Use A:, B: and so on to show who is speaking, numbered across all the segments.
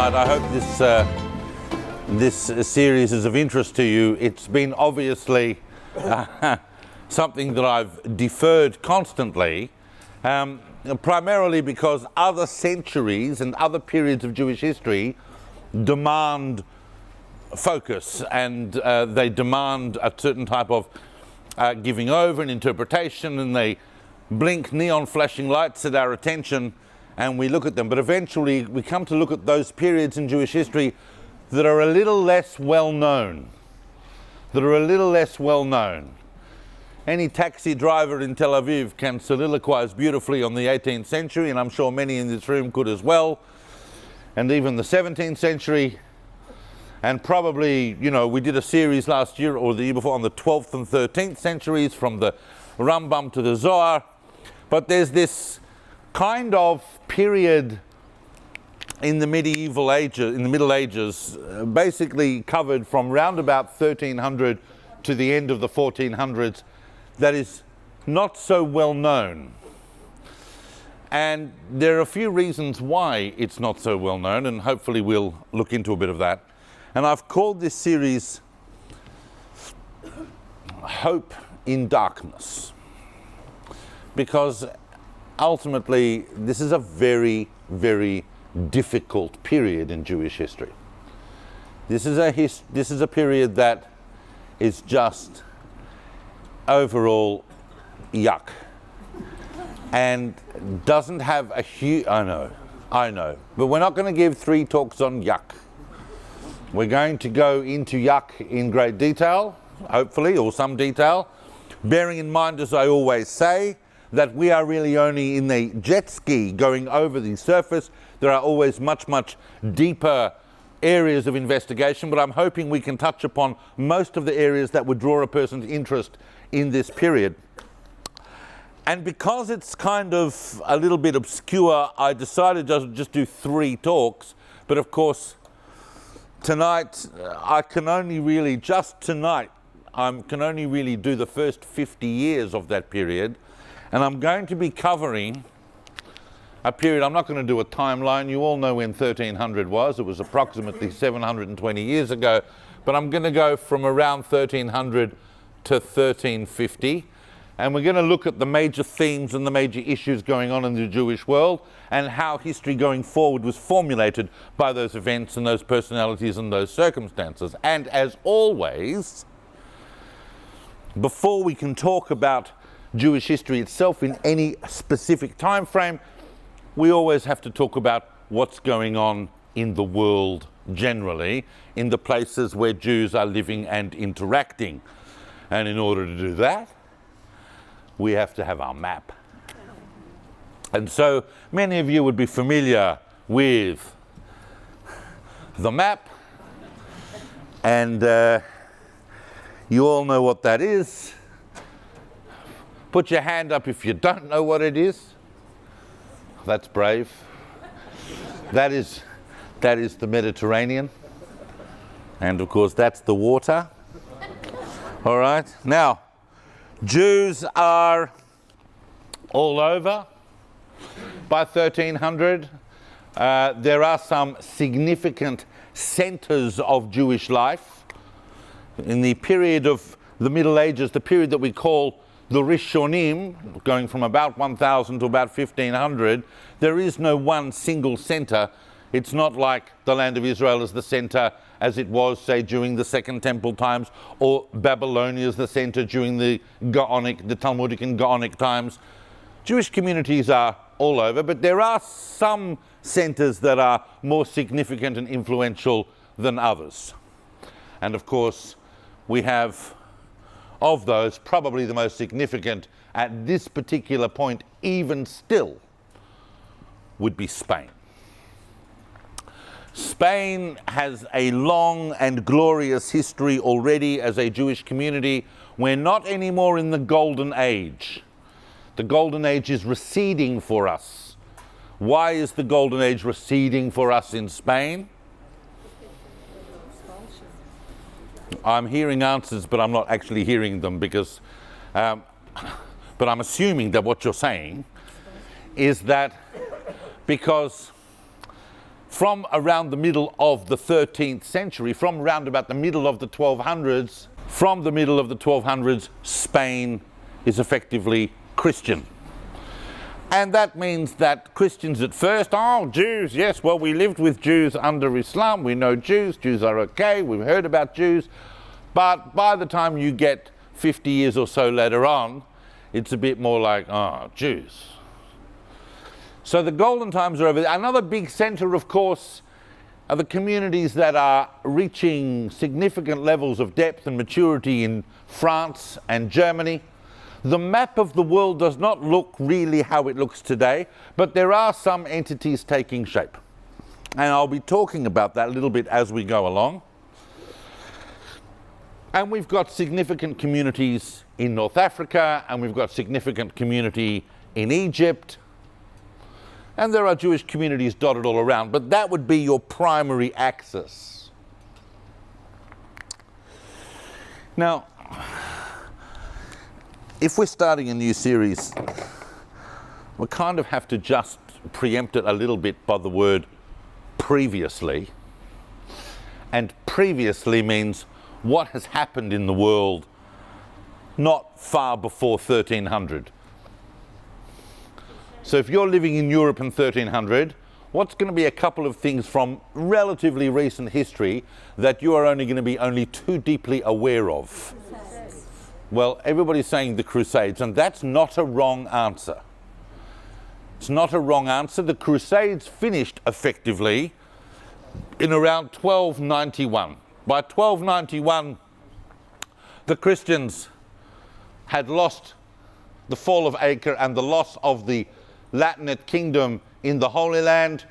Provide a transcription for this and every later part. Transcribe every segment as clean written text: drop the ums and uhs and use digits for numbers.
A: tonight. I hope this series is of interest to you. It's been obviously something that I've deferred constantly, primarily because other centuries and other periods of Jewish history demand focus, and they demand a certain type of giving over and interpretation, and they blink neon flashing lights at our attention and we look at them. But eventually we come to look at those periods in Jewish history that are a little less well known. Any taxi driver in Tel Aviv can soliloquize beautifully on the 18th century, and I'm sure many in this room could as well, and even the 17th century. And probably, you know, we did a series last year or the year before on the 12th and 13th centuries, from the Rambam to the Zohar. But there's this kind of period in the medieval ages, in the Middle Ages, basically covered from round about 1300 to the end of the 1400s, that is not so well known. And there are a few reasons why it's not so well known, and hopefully we'll look into a bit of that. And I've called this series Hope in Darkness, because ultimately this is a very, very difficult period in Jewish history. This is a period that is just overall yuck, and doesn't have a huge, I know, but we're not going to give 3 talks on yuck. We're going to go into yuck in great detail, hopefully, or some detail, bearing in mind, as I always say, that we are really only in a jet ski going over the surface. There are always much, much deeper areas of investigation, but I'm hoping we can touch upon most of the areas that would draw a person's interest in this period. And because it's kind of a little bit obscure, I decided to just do 3 talks, but of course, tonight, I can only really do the first 50 years of that period, and I'm going to be covering a period. I'm not going to do a timeline. You all know when 1300 was. It was approximately 720 years ago, but I'm going to go from around 1300 to 1350, and we're going to look at the major themes and the major issues going on in the Jewish world, and how history going forward was formulated by those events and those personalities and those circumstances. And as always, before we can talk about Jewish history itself in any specific time frame, we always have to talk about what's going on in the world generally, in the places where Jews are living and interacting. And in order to do that, we have to have our map. And so many of you would be familiar with the map, and you all know what that is. Put your hand up if you don't know what it is. That's brave. That is the Mediterranean, and of course that's the water. All right, now Jews are all over by 1300. There are some significant centers of Jewish life. In the period of the Middle Ages, the period that we call the Rishonim, going from about 1000 to about 1500, there is no one single center. It's not like the land of Israel is the center as it was, say, during the Second Temple times, or Babylonia is the center during the Talmudic and Gaonic times. Jewish communities are all over, but there are some centers that are more significant and influential than others. And of course, we have, of those, probably the most significant at this particular point, even still, would be Spain. Spain has a long and glorious history already as a Jewish community. We're not anymore in the Golden Age. The Golden Age is receding for us. Why is the Golden Age receding for us in Spain? I'm hearing answers, but I'm not actually hearing them, because, but I'm assuming that what you're saying is that because from around the middle of the 13th century, from around about the middle of the 1200s, from the middle of the 1200s, Spain is effectively Christian. And that means that Christians at first, oh, Jews, yes, well, we lived with Jews under Islam, we know Jews are okay, we've heard about Jews, but by the time you get 50 years or so later on, it's a bit more like, oh, Jews. So the golden times are over. Another big centre, of course, are the communities that are reaching significant levels of depth and maturity in France and Germany. The map of the world does not look really how it looks today, but there are some entities taking shape. And I'll be talking about that a little bit as we go along. And we've got significant communities in North Africa, and we've got significant community in Egypt. And there are Jewish communities dotted all around, but that would be your primary axis. Now, if we're starting a new series, we kind of have to just preempt it a little bit by the word previously. And previously means what has happened in the world not far before 1300. So if you're living in Europe in 1300, what's going to be a couple of things from relatively recent history that you are only going to be only too deeply aware of? Well, everybody's saying the Crusades, and that's not a wrong answer. It's not a wrong answer. The Crusades finished effectively in around 1291. By 1291, the Christians had lost the fall of Acre and the loss of the Latinate kingdom in the Holy Land.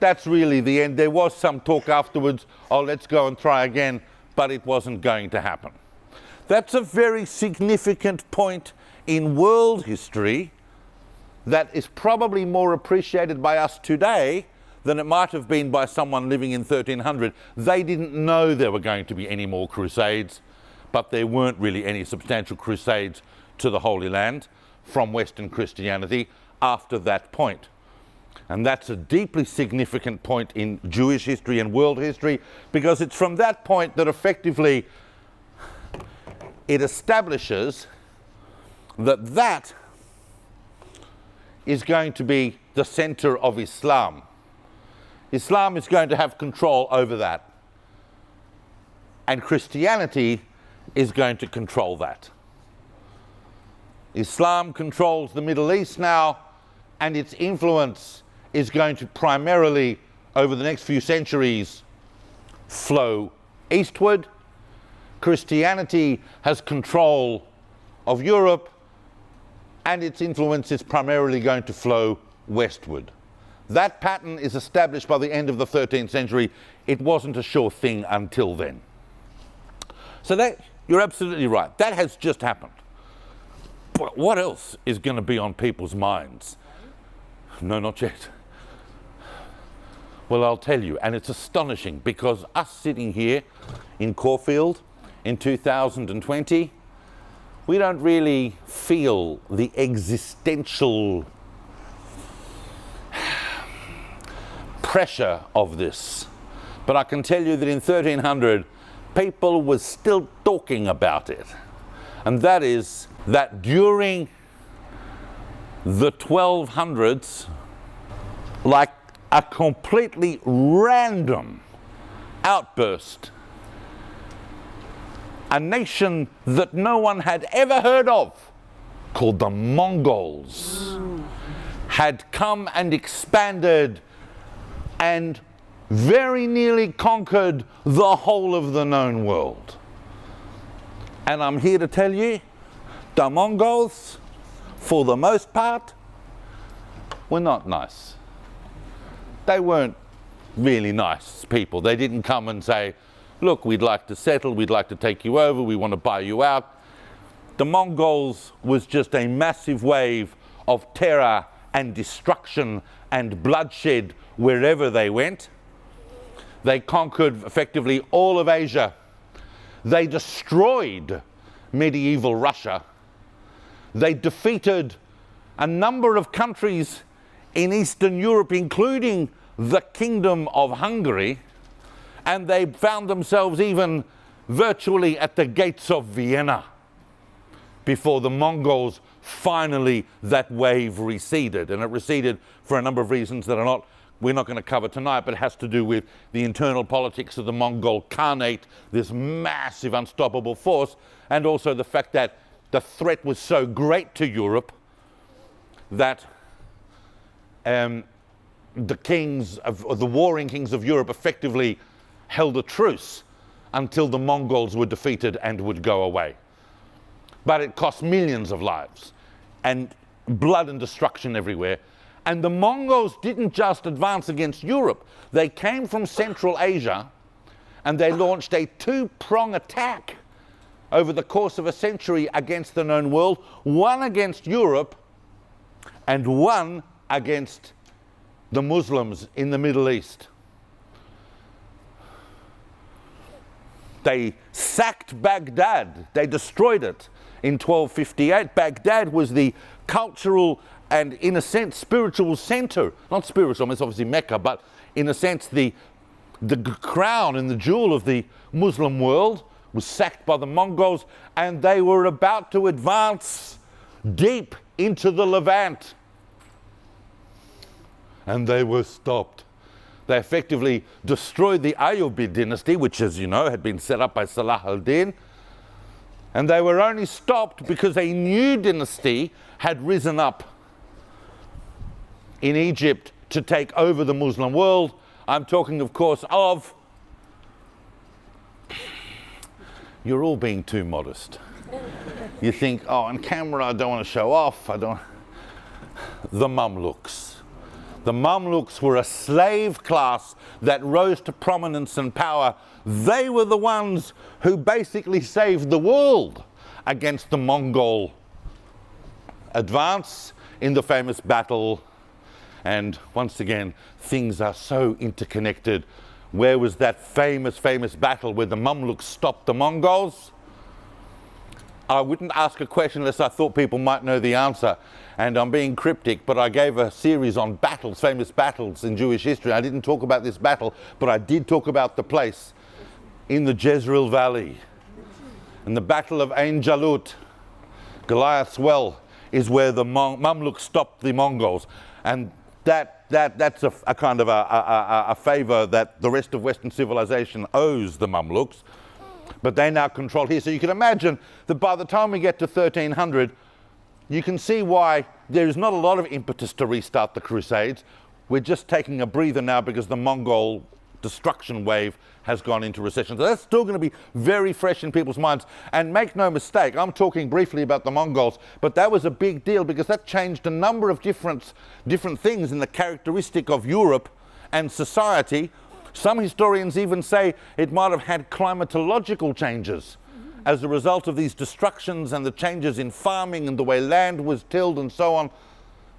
A: That's really the end. There was some talk afterwards, oh, let's go and try again, but it wasn't going to happen. That's a very significant point in world history that is probably more appreciated by us today than it might have been by someone living in 1300. They didn't know there were going to be any more crusades, but there weren't really any substantial crusades to the Holy Land from Western Christianity after that point. And that's a deeply significant point in Jewish history and world history, because it's from that point that effectively it establishes that that is going to be the center of Islam. Islam is going to have control over that. And Christianity is going to control that. Islam controls the Middle East now, and its influence is going to primarily, over the next few centuries, flow eastward. Christianity has control of Europe, and its influence is primarily going to flow westward. That pattern is established by the end of the 13th century. It wasn't a sure thing until then. So that, you're absolutely right. That has just happened. But what else is going to be on people's minds? No, not yet. Well, I'll tell you, and it's astonishing, because us sitting here in Caulfield in 2020, we don't really feel the existential pressure of this. But I can tell you that in 1300, people were still talking about it. And that is that during the 1200s, like a completely random outburst, a nation that no one had ever heard of, called the Mongols, had come and expanded and very nearly conquered the whole of the known world. And I'm here to tell you, the Mongols, for the most part, were not nice. They weren't really nice people. They didn't come and say, look, we'd like to settle, we'd like to take you over, we want to buy you out. The Mongols was just a massive wave of terror and destruction and bloodshed wherever they went. They conquered effectively all of Asia. They destroyed medieval Russia. They defeated a number of countries in Eastern Europe, including the Kingdom of Hungary, and they found themselves even virtually at the gates of Vienna before the Mongols finally, that wave receded. And it receded for a number of reasons that we're not going to cover tonight, but it has to do with the internal politics of the Mongol Khanate, this massive unstoppable force, and also the fact that the threat was so great to Europe that the warring kings of Europe effectively held a truce until the Mongols were defeated and would go away. But it cost millions of lives and blood and destruction everywhere. And the Mongols didn't just advance against Europe. They came from Central Asia and they launched a two-prong attack over the course of a century against the known world, one against Europe and one against the Muslims in the Middle East. They sacked Baghdad. They destroyed it in 1258. Baghdad was the cultural and, in a sense, spiritual center. Not spiritual, it's obviously Mecca, but in a sense, the crown and the jewel of the Muslim world was sacked by the Mongols, and they were about to advance deep into the Levant. And they were stopped. They effectively destroyed the Ayyubid dynasty, which, as you know, had been set up by Salah al-Din. And they were only stopped because a new dynasty had risen up in Egypt to take over the Muslim world. I'm talking, of course, of... You're all being too modest. You think, oh, on camera, I don't want to show off. The Mamluks. The Mamluks were a slave class that rose to prominence and power. They were the ones who basically saved the world against the Mongol advance in the famous battle. And once again, things are so interconnected. Where was that famous battle where the Mamluks stopped the Mongols? I wouldn't ask a question unless I thought people might know the answer. And I'm being cryptic, but I gave a series on battles, famous battles in Jewish history. I didn't talk about this battle, but I did talk about the place in the Jezreel Valley. And the Battle of Ain Jalut, Goliath's Well, is where the Mamluks stopped the Mongols. And that's a kind of a favor that the rest of Western civilization owes the Mamluks. But they now control here. So you can imagine that by the time we get to 1300, you can see why there is not a lot of impetus to restart the Crusades. We're just taking a breather now because the Mongol destruction wave has gone into recession. So that's still going to be very fresh in people's minds. And make no mistake, I'm talking briefly about the Mongols, but that was a big deal because that changed a number of different things in the characteristic of Europe and society. Some historians even say it might have had climatological changes as a result of these destructions and the changes in farming and the way land was tilled and so on.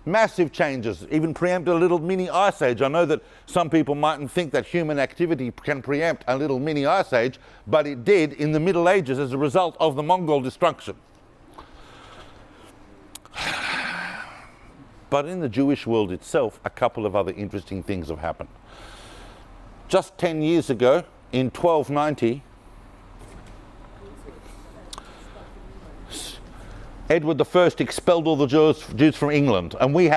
A: Massive changes, even preempted a little mini ice age. I know that some people mightn't think that human activity can preempt a little mini ice age, but it did in the Middle Ages as a result of the Mongol destruction. But in the Jewish world itself, a couple of other interesting things have happened. Just 10 years ago, in 1290, Edward I expelled all the Jews from England, and we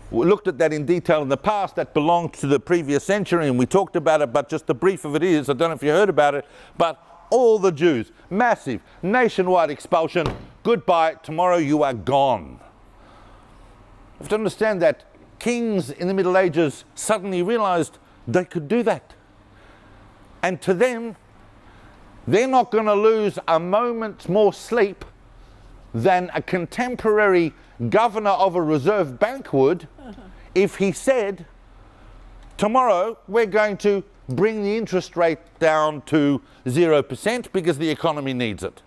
A: looked at that in detail in the past. That belonged to the previous century, and we talked about it, but just the brief of it is, I don't know if you heard about it, but all the Jews, massive, nationwide expulsion, goodbye, tomorrow you are gone. You have to understand that kings in the Middle Ages suddenly realized they could do that. And to them, they're not going to lose a moment's more sleep than a contemporary governor of a reserve bank would if he said, tomorrow we're going to bring the interest rate down to 0% because the economy needs it.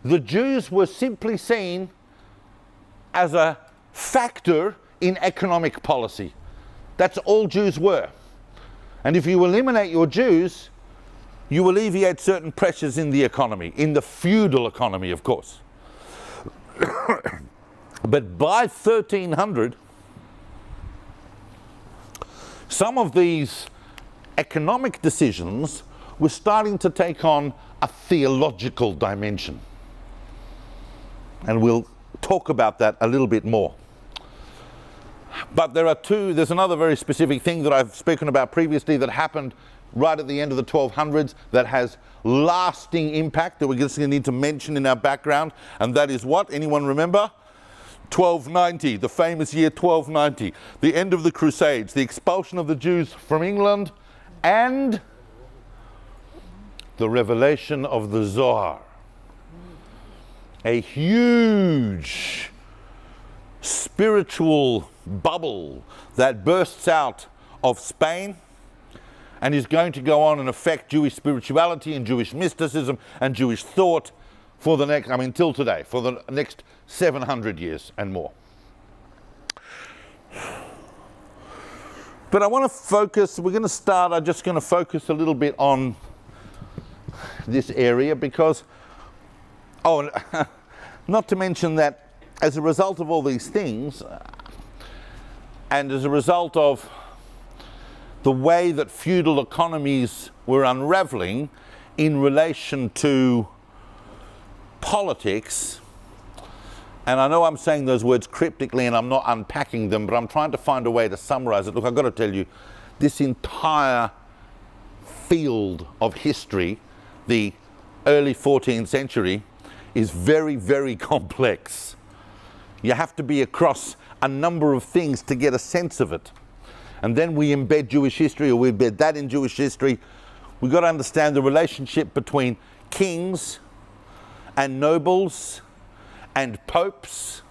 A: The Jews were simply seen as a factor in economic policy. That's all Jews were. And if you eliminate your Jews, you alleviate certain pressures in the economy, in the feudal economy, of course. But by 1300, some of these economic decisions were starting to take on a theological dimension. And we'll talk about that a little bit more. But there's another very specific thing that I've spoken about previously that happened right at the end of the 1200s that has lasting impact that we're just going to need to mention in our background. And that is what? Anyone remember? 1290, the famous year 1290, the end of the Crusades, the expulsion of the Jews from England, and the revelation of the Zohar. A huge spiritual bubble that bursts out of Spain and is going to go on and affect Jewish spirituality and Jewish mysticism and Jewish thought for the next, till today, for the next 700 years and more. But I want to focus, I'm just going to focus a little bit on this area because, not to mention that as a result of all these things, and as a result of the way that feudal economies were unraveling in relation to politics, and I know I'm saying those words cryptically and I'm not unpacking them, but I'm trying to find a way to summarize it. Look, I've got to tell you, this entire field of history, the early 14th century, is very, very complex. You have to be across a number of things to get a sense of it. And then we embed Jewish history, or we embed that in Jewish history. We've got to understand the relationship between kings and nobles and popes.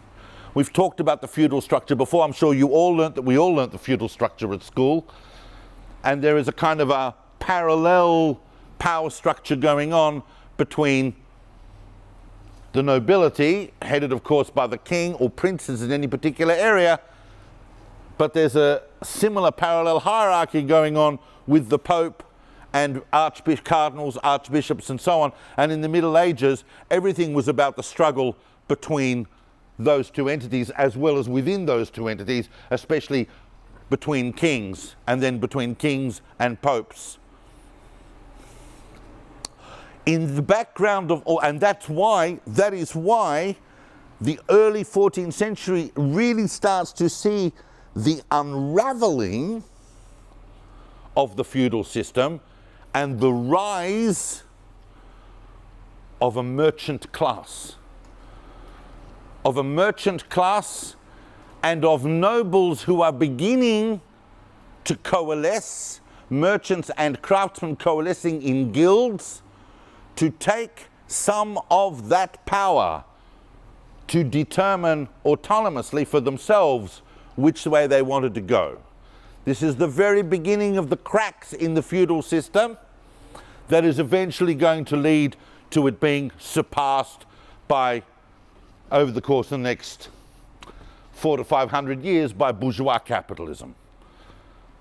A: We've talked about the feudal structure before. I'm sure we all learnt the feudal structure at school. And there is a kind of a parallel power structure going on between the nobility, headed of course by the king or princes in any particular area, but there's a similar parallel hierarchy going on with the Pope and cardinals, archbishops and so on. And in the Middle Ages, everything was about the struggle between those two entities as well as within those two entities, especially between kings and then between kings and popes. In the background of all, and that is why the early 14th century really starts to see the unraveling of the feudal system and the rise of a merchant class. Of a merchant class and of nobles who are beginning to coalesce, merchants and craftsmen coalescing in guilds, to take some of that power to determine autonomously for themselves which way they wanted to go. This is the very beginning of the cracks in the feudal system that is eventually going to lead to it being surpassed by, over the course of the next 400 to 500 years, by bourgeois capitalism.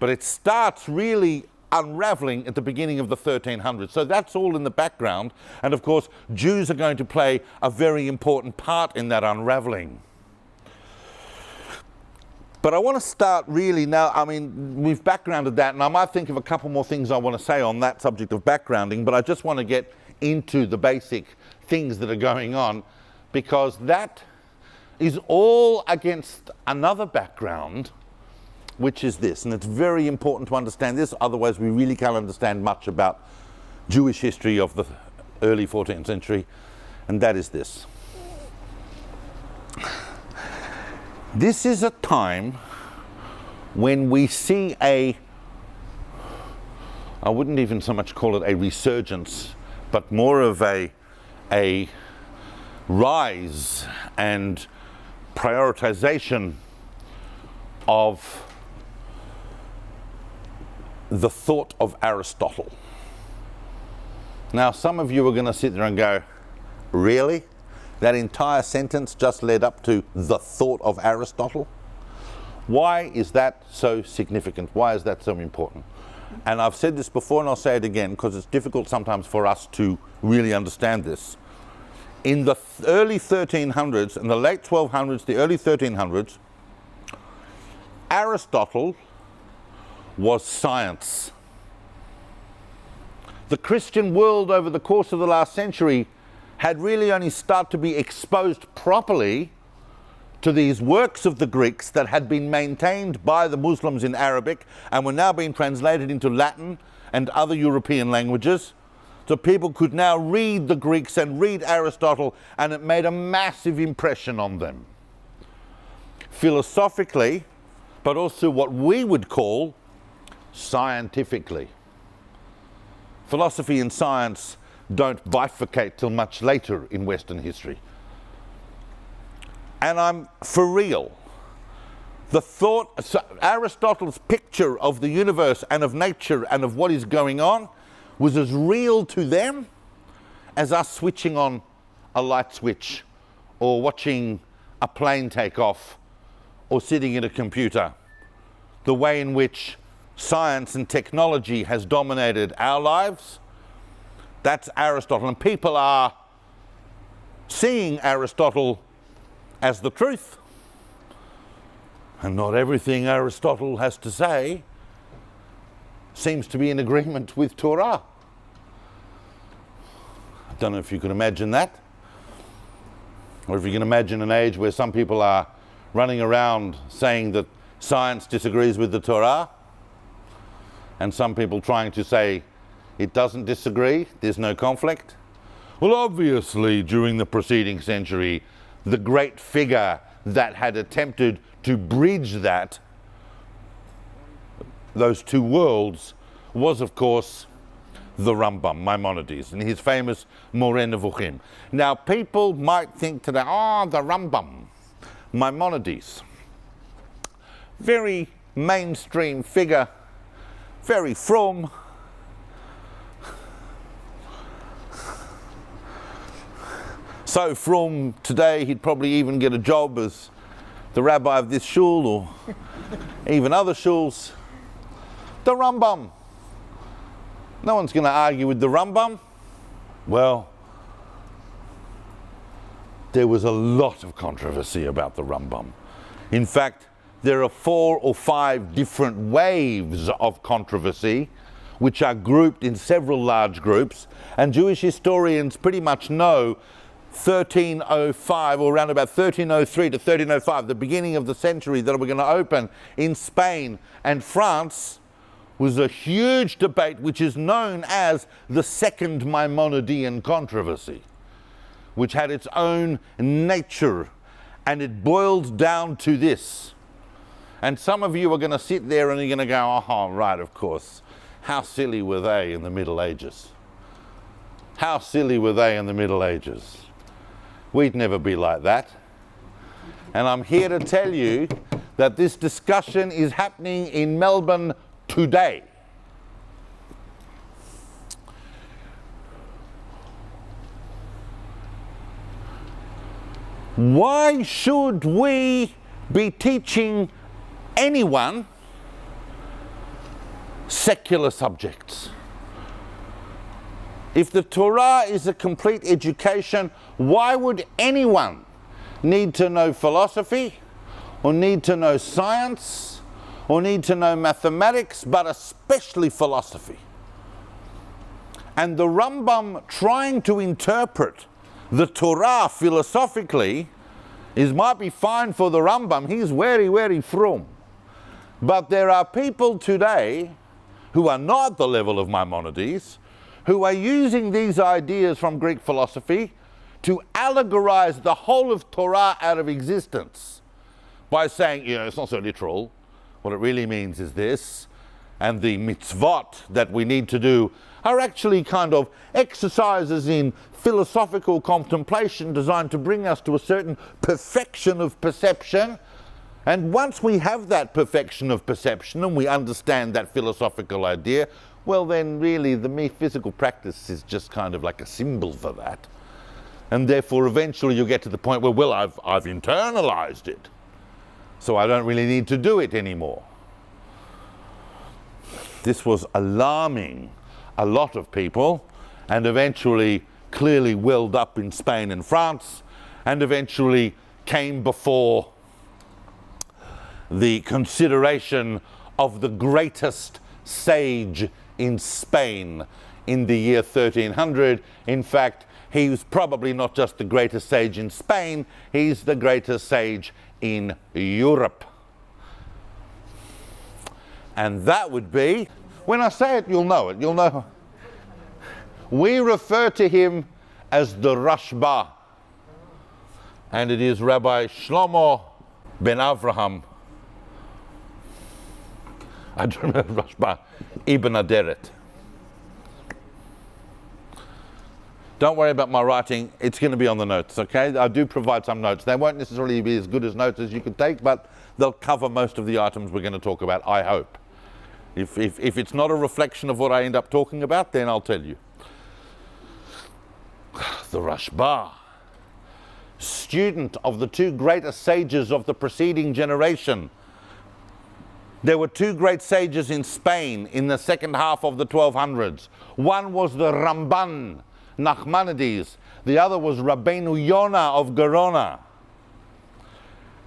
A: But it starts really unraveling at the beginning of the 1300s. So that's all in the background. And of course, Jews are going to play a very important part in that unraveling. But I want to start really now, we've backgrounded that, and I might think of a couple more things I want to say on that subject of backgrounding, but I just want to get into the basic things that are going on, because that is all against another background, which is this. And it's very important to understand this, otherwise we really can't understand much about Jewish history of the early 14th century, and that is this. This is a time when we see I wouldn't even so much call it a resurgence, but more of a rise and prioritization of the thought of Aristotle. Now, some of you are going to sit there and go, really? That entire sentence just led up to the thought of Aristotle? Why is that so significant? Why is that so important? And I've said this before and I'll say it again because it's difficult sometimes for us to really understand this. In the early 1300s, in the late 1200s, the early 1300s, Aristotle was science. The Christian world over the course of the last century had really only started to be exposed properly to these works of the Greeks that had been maintained by the Muslims in Arabic and were now being translated into Latin and other European languages. So people could now read the Greeks and read Aristotle, and it made a massive impression on them. Philosophically, but also what we would call scientifically. Philosophy and science don't bifurcate till much later in Western history. And I'm for real. The thought, so Aristotle's picture of the universe and of nature and of what is going on was as real to them as us switching on a light switch or watching a plane take off or sitting at a computer. The way in which science and technology has dominated our lives, that's Aristotle. And people are seeing Aristotle as the truth. And not everything Aristotle has to say seems to be in agreement with Torah. I don't know if you can imagine that. Or if you can imagine an age where some people are running around saying that science disagrees with the Torah, and some people trying to say it doesn't disagree, there's no conflict. Well, obviously, during the preceding century, the great figure that had attempted to bridge those two worlds was, of course, the Rambam Maimonides and his famous Moreh Nevuchim. Now, people might think today, the Rambam Maimonides, very mainstream figure, very frum. So frum today he'd probably even get a job as the rabbi of this shul or even other shuls. The Rambam. No one's going to argue with the Rambam. Well, there was a lot of controversy about the Rambam. In fact, there are 4 or 5 different waves of controversy which are grouped in several large groups, and Jewish historians pretty much know 1305 or around about 1303 to 1305, the beginning of the century that we're going to open in Spain and France, was a huge debate which is known as the Second Maimonidean controversy, which had its own nature, and it boils down to this. And some of you are going to sit there and you're going to go, oh, right, of course. How silly were they in the Middle Ages? How silly were they in the Middle Ages? We'd never be like that. And I'm here to tell you that this discussion is happening in Melbourne today. Why should we be teaching anyone secular subjects? If the Torah is a complete education, why would anyone need to know philosophy or need to know science or need to know mathematics, but especially philosophy? And the Rambam trying to interpret the Torah philosophically might be fine for the Rambam. He's very, very frum. But there are people today who are not at the level of Maimonides, who are using these ideas from Greek philosophy to allegorize the whole of Torah out of existence by saying, it's not so literal. What it really means is this, and the mitzvot that we need to do are actually kind of exercises in philosophical contemplation designed to bring us to a certain perfection of perception. And once we have that perfection of perception and we understand that philosophical idea, well then really the mere physical practice is just kind of like a symbol for that. And therefore eventually you get to the point where, well, I've internalized it, so I don't really need to do it anymore. This was alarming a lot of people, and eventually clearly welled up in Spain and France, and eventually came before the consideration of the greatest sage in Spain in the year 1300. In fact, he was probably not just the greatest sage in Spain, he's the greatest sage in Europe. And that would be, when I say it, you'll know it, you'll know. We refer to him as the Rashba, and it is Rabbi Shlomo ben Avraham, I don't remember Rashba, Ibn Aderet. Don't worry about my writing, it's going to be on the notes, okay? I do provide some notes. They won't necessarily be as good as notes as you could take, but they'll cover most of the items we're going to talk about, I hope. If it's not a reflection of what I end up talking about, then I'll tell you. The Rashba, student of the two greatest sages of the preceding generation. There were two great sages in Spain in the second half of the 1200s. One was the Rambam Maimonides, the other was Rabbeinu Yonah of Gerona.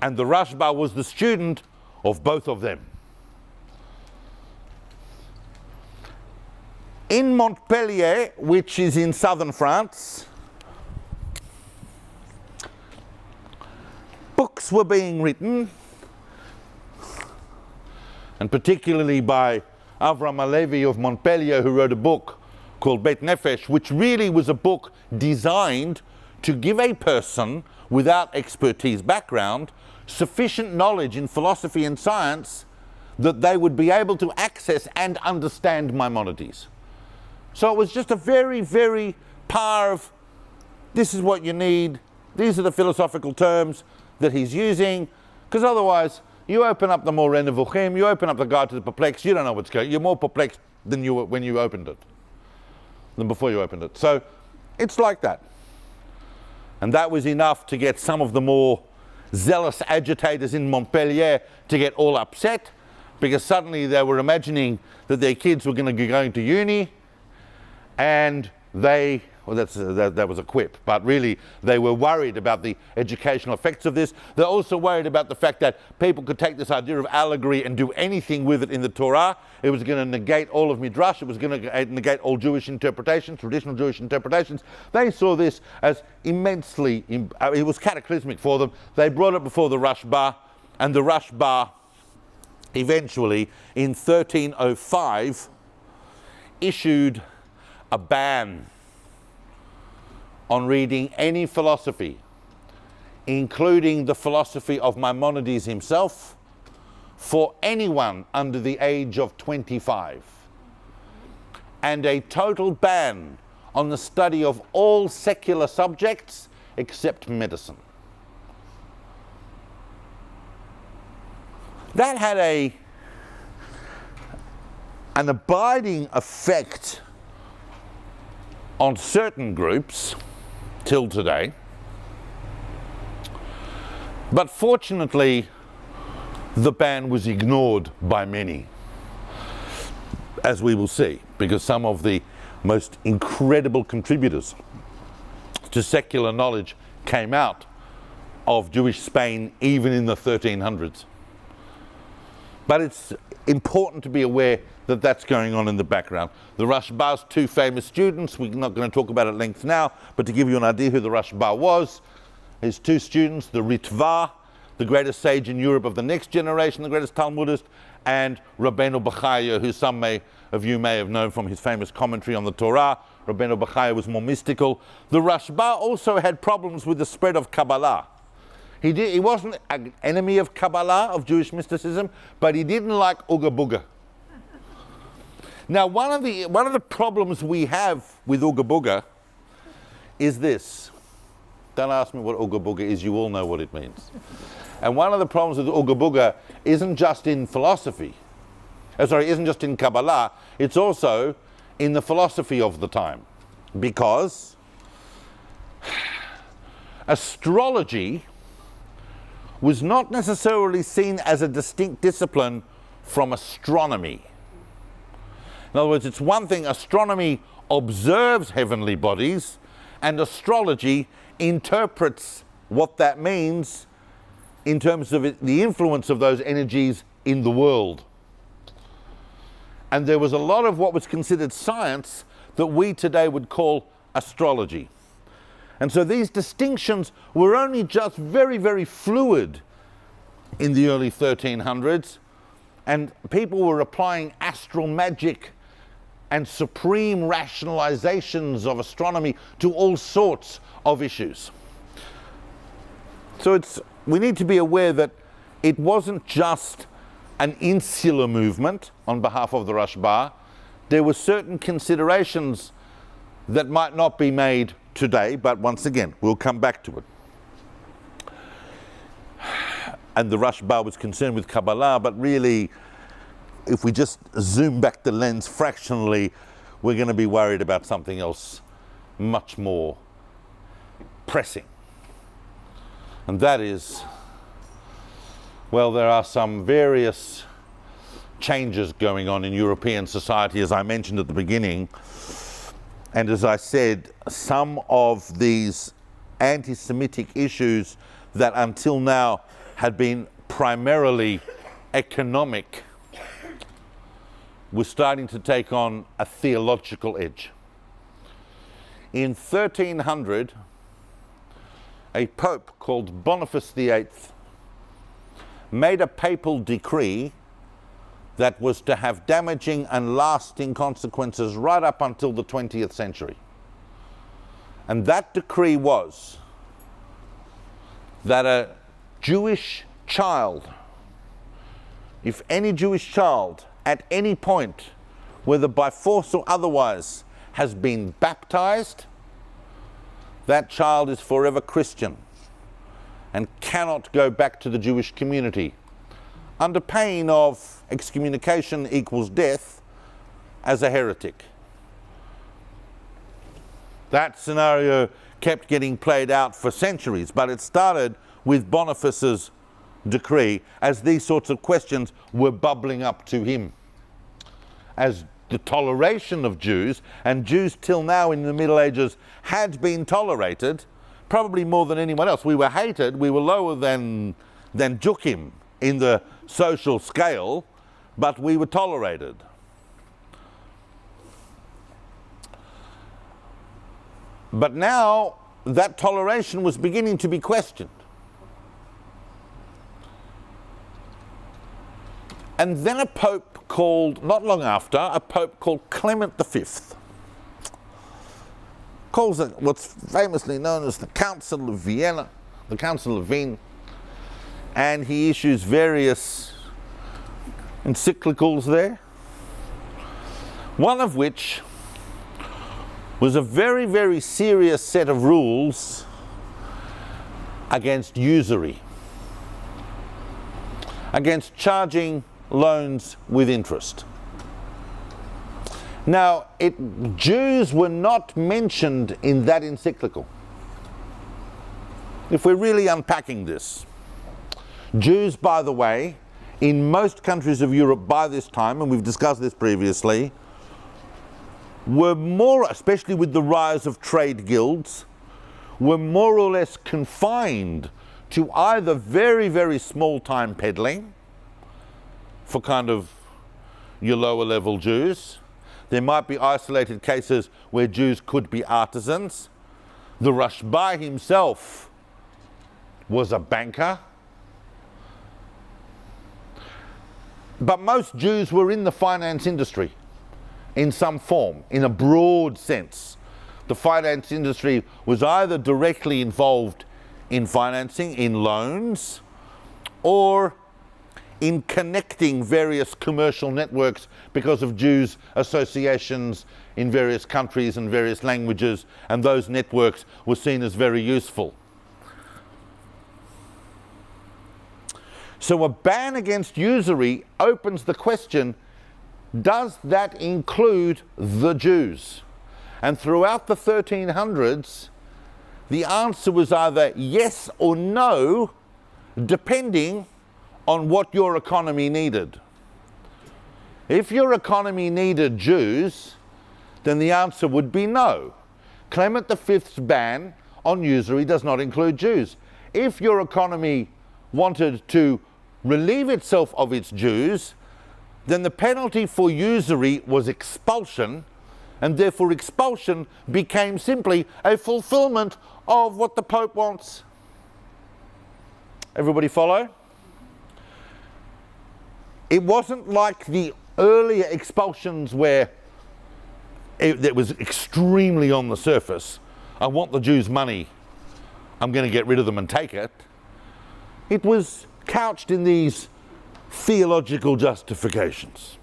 A: And the Rashba was the student of both of them. In Montpellier, which is in southern France, books were being written, and particularly by Avram Alevi of Montpellier, who wrote a book called Bet Nefesh, which really was a book designed to give a person without expertise background sufficient knowledge in philosophy and science that they would be able to access and understand Maimonides. So it was just a very, very par of, this is what you need, these are the philosophical terms that he's using, because otherwise you open up the Moreh Nevuchim, you open up the Guide to the Perplexed, you don't know what's going on. You're more perplexed than you were when you opened it, than before you opened it. So it's like that. And that was enough to get some of the more zealous agitators in Montpellier to get all upset, because suddenly they were imagining that their kids were going to be going to uni, and they, well, that was a quip, but really they were worried about the educational effects of this. They're also worried about the fact that people could take this idea of allegory and do anything with it in the Torah. It was going to negate all of Midrash. It was going to negate all Jewish interpretations, traditional Jewish interpretations. They saw this as immensely, it was cataclysmic for them. They brought it before the Rashba, and the Rashba eventually in 1305 issued a ban on reading any philosophy, including the philosophy of Maimonides himself, for anyone under the age of 25, and a total ban on the study of all secular subjects except medicine. That had an abiding effect on certain groups till today, but fortunately the ban was ignored by many, as we will see, because some of the most incredible contributors to secular knowledge came out of Jewish Spain even in the 1300s. But it's important to be aware that that's going on in the background. The Rashba's two famous students, we're not going to talk about at length now, but to give you an idea who the Rashba was, his two students, the Ritva, the greatest sage in Europe of the next generation, the greatest Talmudist, and Rabbeinu Bechaya, who some of you may have known from his famous commentary on the Torah. Rabbeinu Bechaya was more mystical. The Rashba also had problems with the spread of Kabbalah. He wasn't an enemy of Kabbalah, of Jewish mysticism, but he didn't like Uga Buga. Now, one of the problems we have with Uga Buga is this. Don't ask me what Uga Buga is, you all know what it means. And one of the problems with Uga Buga isn't just in philosophy, isn't just in Kabbalah, it's also in the philosophy of the time. Because astrology was not necessarily seen as a distinct discipline from astronomy. In other words, it's one thing, astronomy observes heavenly bodies, and astrology interprets what that means in terms of the influence of those energies in the world. And there was a lot of what was considered science that we today would call astrology. And so these distinctions were only just very, very fluid in the early 1300s, and people were applying astral magic and supreme rationalizations of astronomy to all sorts of issues. So we need to be aware that it wasn't just an insular movement on behalf of the Rashba. There were certain considerations that might not be made today, but once again, we'll come back to it. And the Rashba was concerned with Kabbalah, but really, if we just zoom back the lens fractionally, we're going to be worried about something else much more pressing. And that is, well, there are some various changes going on in European society, as I mentioned at the beginning. And as I said, some of these anti-Semitic issues that until now had been primarily economic were starting to take on a theological edge. In 1300, a pope called Boniface VIII made a papal decree that was to have damaging and lasting consequences right up until the 20th century. And that decree was that a Jewish child, if any Jewish child at any point, whether by force or otherwise, has been baptized, that child is forever Christian and cannot go back to the Jewish community, under pain of excommunication equals death as a heretic. That scenario kept getting played out for centuries, but it started with Boniface's decree as these sorts of questions were bubbling up to him. As the toleration of Jews, and Jews till now in the Middle Ages had been tolerated, probably more than anyone else. We were hated, we were lower than Jukim in the social scale, but we were tolerated. But now that toleration was beginning to be questioned. And then a pope called, not long after, a pope called Clement V calls it what's famously known as the Council of Vienna, the Council of Wien, and he issues various encyclicals there, one of which was a very, very serious set of rules against usury, against charging loans with interest. Now, Jews were not mentioned in that encyclical. If we're really unpacking this, Jews, by the way, in most countries of Europe by this time, and we've discussed this previously, were more, especially with the rise of trade guilds, were more or less confined to either very, very small time peddling for kind of your lower level Jews. There might be isolated cases where Jews could be artisans. The Rashba himself was a banker. But most Jews were in the finance industry in some form, in a broad sense. The finance industry was either directly involved in financing, in loans, or in connecting various commercial networks because of Jews' associations in various countries and various languages, and those networks were seen as very useful. So a ban against usury opens the question, does that include the Jews? And throughout the 1300s, the answer was either yes or no, depending on what your economy needed. If your economy needed Jews, then the answer would be no. Clement V's ban on usury does not include Jews. If your economy wanted to relieve itself of its Jews, then the penalty for usury was expulsion, and therefore expulsion became simply a fulfillment of what the Pope wants. Everybody follow? It wasn't like the earlier expulsions where it was extremely on the surface. I want the Jews' money, I'm going to get rid of them and take it. It was couched in these theological justifications.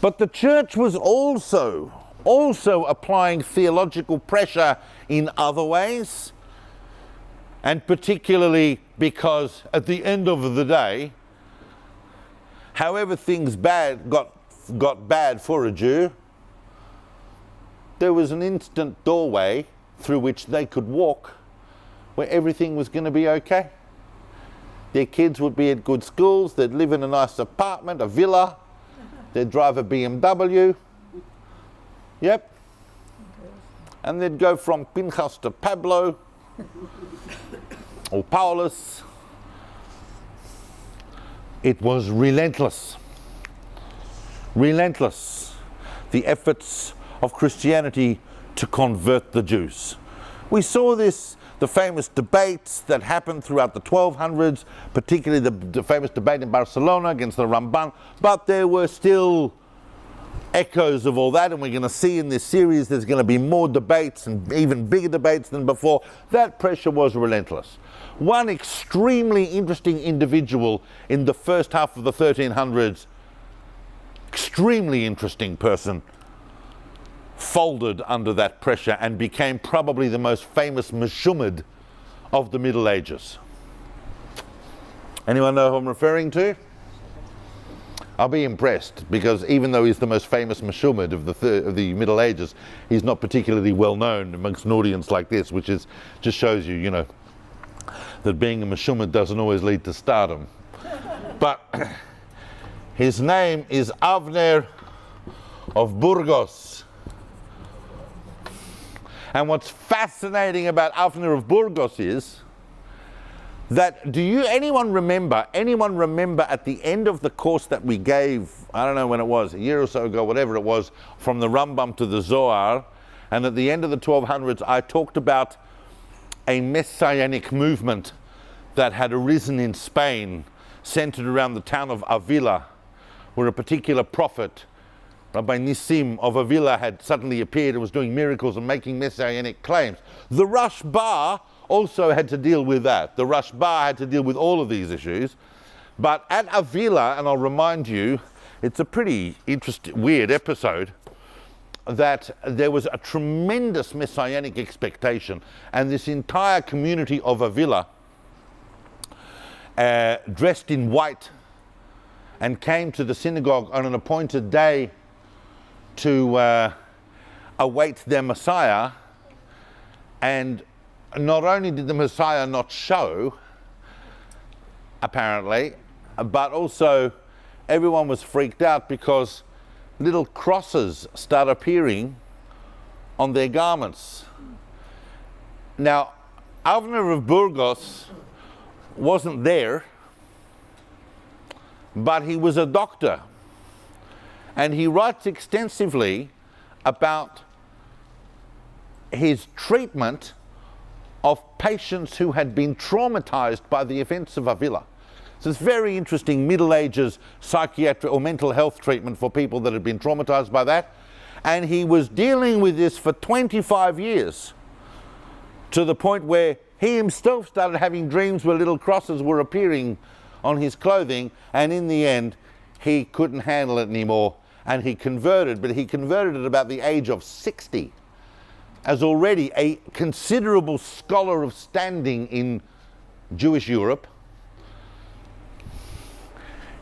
A: But the church was also applying theological pressure in other ways, and particularly because at the end of the day, however things got bad for a Jew, there was an instant doorway through which they could walk where everything was going to be okay. Their kids would be at good schools, they'd live in a nice apartment, a villa, they'd drive a BMW, yep, and they'd go from Pinchas to Pablo, or Paulus. It was relentless, the efforts of Christianity to convert the Jews. We saw this, the famous debates that happened throughout the 1200s, particularly the famous debate in Barcelona against the Rambam, but there were still echoes of all that, and we're going to see in this series there's going to be more debates and even bigger debates than before. That pressure was relentless. One extremely interesting individual in the first half of the 1300s, extremely interesting person, folded under that pressure and became probably the most famous Meshumad of the Middle Ages. Anyone know who I'm referring to? I'll be impressed, because even though he's the most famous Meshumad of the Middle Ages, he's not particularly well known amongst an audience like this, which is just shows you, you know, that being a Meshumad doesn't always lead to stardom. But his name is Avner of Burgos. And what's fascinating about Avner of Burgos is that, anyone remember at the end of the course that we gave, I don't know when it was, a year or so ago, whatever it was, from the Rambam to the Zohar, and at the end of the 1200s, I talked about a messianic movement that had arisen in Spain, centered around the town of Avila, where a particular prophet, Rabbi Nissim of Avila, had suddenly appeared and was doing miracles and making messianic claims. The Rashba also had to deal with that. The Rashba had to deal with all of these issues. But at Avila, and I'll remind you, it's a pretty interesting, weird episode, that there was a tremendous messianic expectation, and this entire community of Avila, dressed in white, and came to the synagogue on an appointed day to await their Messiah. And not only did the Messiah not show, apparently, but also everyone was freaked out because little crosses start appearing on their garments. Now, Avner of Burgos wasn't there, but he was a doctor, and he writes extensively about his treatment of patients who had been traumatized by the events of Avila. So it's very interesting Middle Ages psychiatric or mental health treatment for people that had been traumatized by that. And he was dealing with this for 25 years, to the point where he himself started having dreams where little crosses were appearing on his clothing, and in the end he couldn't handle it anymore and he converted. But he converted at about the age of 60, as already a considerable scholar of standing in Jewish Europe.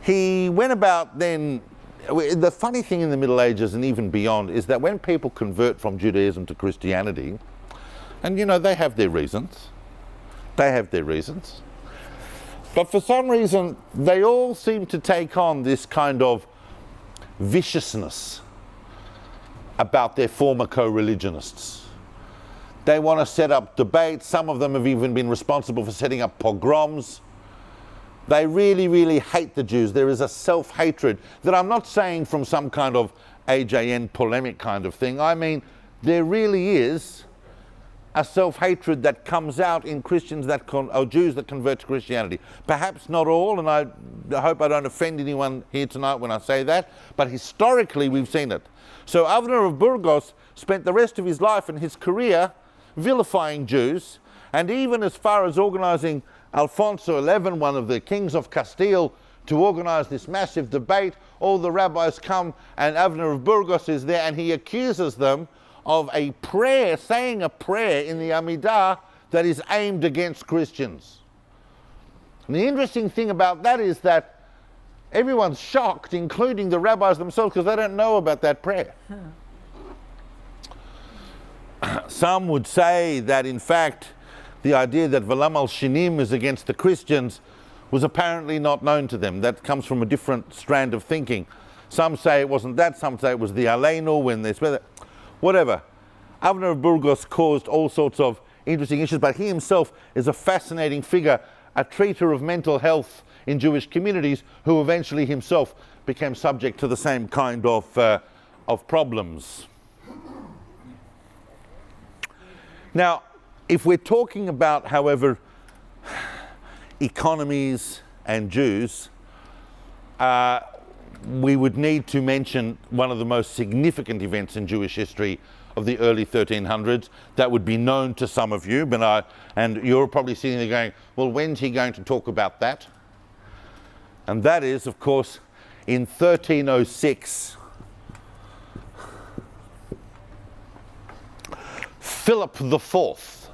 A: He went about then. The funny thing in the Middle Ages and even beyond is that when people convert from Judaism to Christianity, and you know, they have their reasons, but for some reason they all seem to take on this kind of viciousness about their former co-religionists. They want to set up debates. Some of them have even been responsible for setting up pogroms. They really, really hate the Jews. There is a self-hatred that I'm not saying from some kind of AJN polemic kind of thing. I mean, there really is a self-hatred that comes out in Christians or Jews that convert to Christianity. Perhaps not all, and I hope I don't offend anyone here tonight when I say that, but historically we've seen it. So Avner of Burgos spent the rest of his life and his career vilifying Jews, and even as far as organizing Alfonso XI, one of the kings of Castile, to organize this massive debate. All the rabbis come and Avner of Burgos is there, and he accuses them of a prayer, saying a prayer in the Amidah that is aimed against Christians. And the interesting thing about that is that everyone's shocked, including the rabbis themselves, because they don't know about that prayer. Some would say that in fact the idea that Valam al-Shinim is against the Christians was apparently not known to them. That comes from a different strand of thinking. Some say it wasn't that, some say it was the Aleinu when they spread it. Whatever. Avner of Burgos caused all sorts of interesting issues, but he himself is a fascinating figure, a treater of mental health in Jewish communities, who eventually himself became subject to the same kind of problems. Now, if we're talking about, however, economies and Jews, we would need to mention one of the most significant events in Jewish history of the early 1300s that would be known to some of you, and you're probably sitting there going, well, when's he going to talk about that? And that is, of course, in 1306, Philip IV.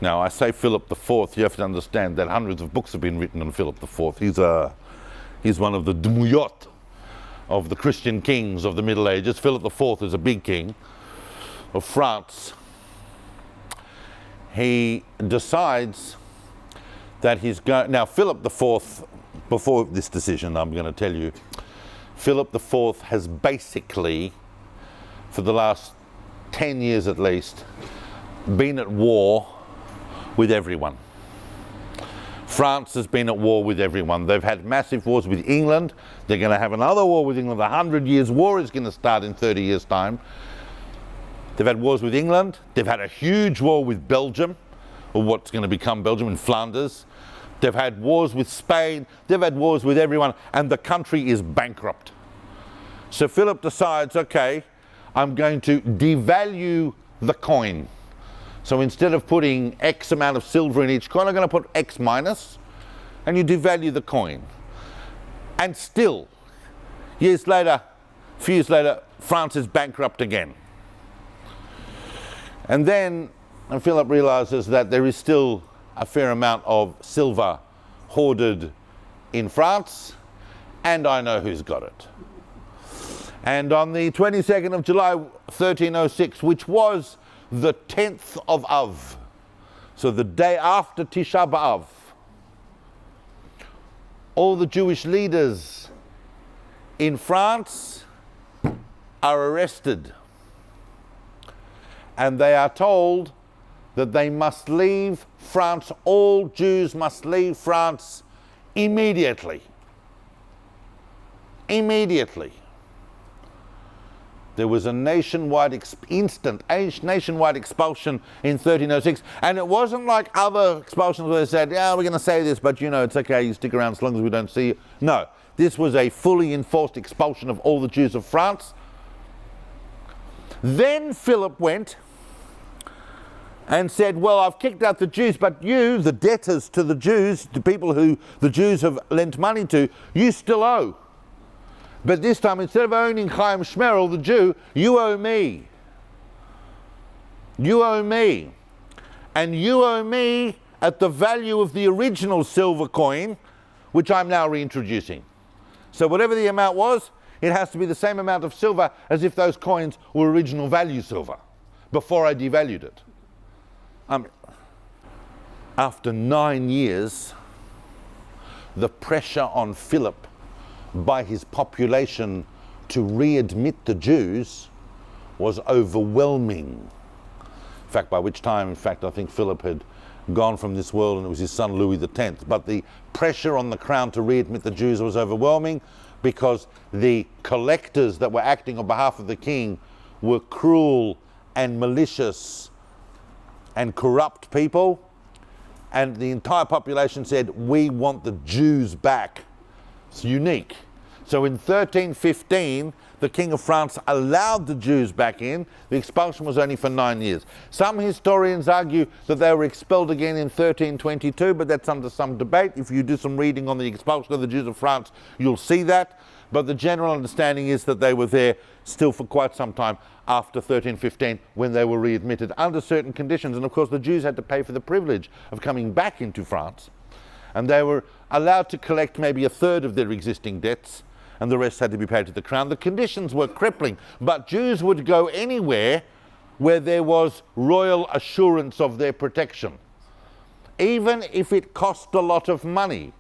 A: Now, I say Philip IV, you have to understand that hundreds of books have been written on Philip IV. He's one of the Dmuyot of the Christian kings of the Middle Ages. Philip IV is a big king of France. He decides that he's going... Now, Philip IV, before this decision, I'm going to tell you, Philip IV has basically, for the last 10 years at least, been at war with everyone. France has been at war with everyone. They've had massive wars with England. They're going to have another war with England. The 100 Years' War is going to start in 30 years' time. They've had wars with England. They've had a huge war with Belgium, or what's going to become Belgium, in Flanders. They've had wars with Spain. They've had wars with everyone, and the country is bankrupt. So Philip decides, okay, I'm going to devalue the coin. So instead of putting X amount of silver in each coin, I'm going to put X minus, and you devalue the coin. And still, a few years later, France is bankrupt again. And then Philip realizes that there is still a fair amount of silver hoarded in France, and I know who's got it. And on the 22nd of July, 1306, which was the 10th of Av, so the day after Tisha B'Av, all the Jewish leaders in France are arrested, and they are told that they must leave France. All Jews must leave France immediately. Immediately. There was a nationwide nationwide expulsion in 1306, and it wasn't like other expulsions where they said, yeah, we're going to say this, but you know, it's okay, you stick around as long as we don't see you. No, this was a fully enforced expulsion of all the Jews of France. Then Philip went and said, well, I've kicked out the Jews, but you, the debtors to the Jews, the people who the Jews have lent money to, you still owe. But this time, instead of owning Chaim Shmerel, the Jew, you owe me. You owe me. And you owe me at the value of the original silver coin, which I'm now reintroducing. So whatever the amount was, it has to be the same amount of silver as if those coins were original value silver, before I devalued it. After 9 years, the pressure on Philip by his population to readmit the Jews was overwhelming. In fact, by which time, I think Philip had gone from this world, and it was his son Louis X. But the pressure on the crown to readmit the Jews was overwhelming, because the collectors that were acting on behalf of the king were cruel and malicious and corrupt people, and the entire population said, we want the Jews back. It's unique. So in 1315, the King of France allowed the Jews back in. The expulsion was only for 9 years. Some historians argue that they were expelled again in 1322, but that's under some debate. If you do some reading on the expulsion of the Jews of France, you'll see that. But the general understanding is that they were there still for quite some time after 1315, when they were readmitted under certain conditions. And of course the Jews had to pay for the privilege of coming back into France, and they were allowed to collect maybe a third of their existing debts, and the rest had to be paid to the crown. The conditions were crippling, but Jews would go anywhere where there was royal assurance of their protection, even if it cost a lot of money.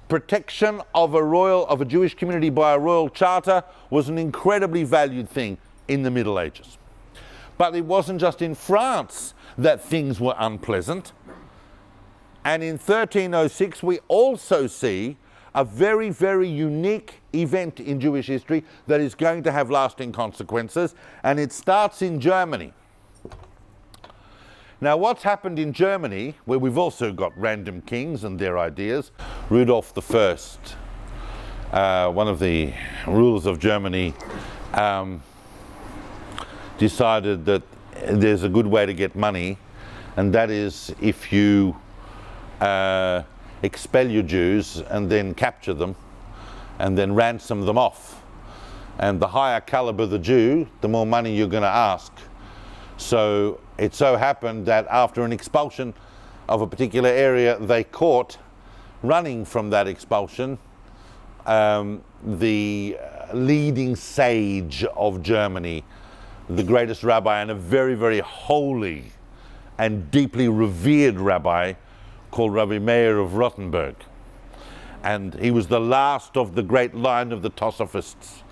A: Protection of a Jewish community by a royal charter was an incredibly valued thing in the Middle Ages. But it wasn't just in France that things were unpleasant. And in 1306 we also see a very, very unique event in Jewish history that is going to have lasting consequences, and it starts in Germany. Now, what's happened in Germany, where we've also got random kings and their ideas, Rudolf I, one of the rulers of Germany, decided that there's a good way to get money, and that is if you expel your Jews and then capture them and then ransom them off. And the higher caliber the Jew, the more money you're going to ask. So it so happened that after an expulsion of a particular area, they caught, running from that expulsion, the leading sage of Germany, the greatest rabbi, and a very, very holy and deeply revered rabbi called Rabbi Meir of Rothenburg. And he was the last of the great line of the Tosophists.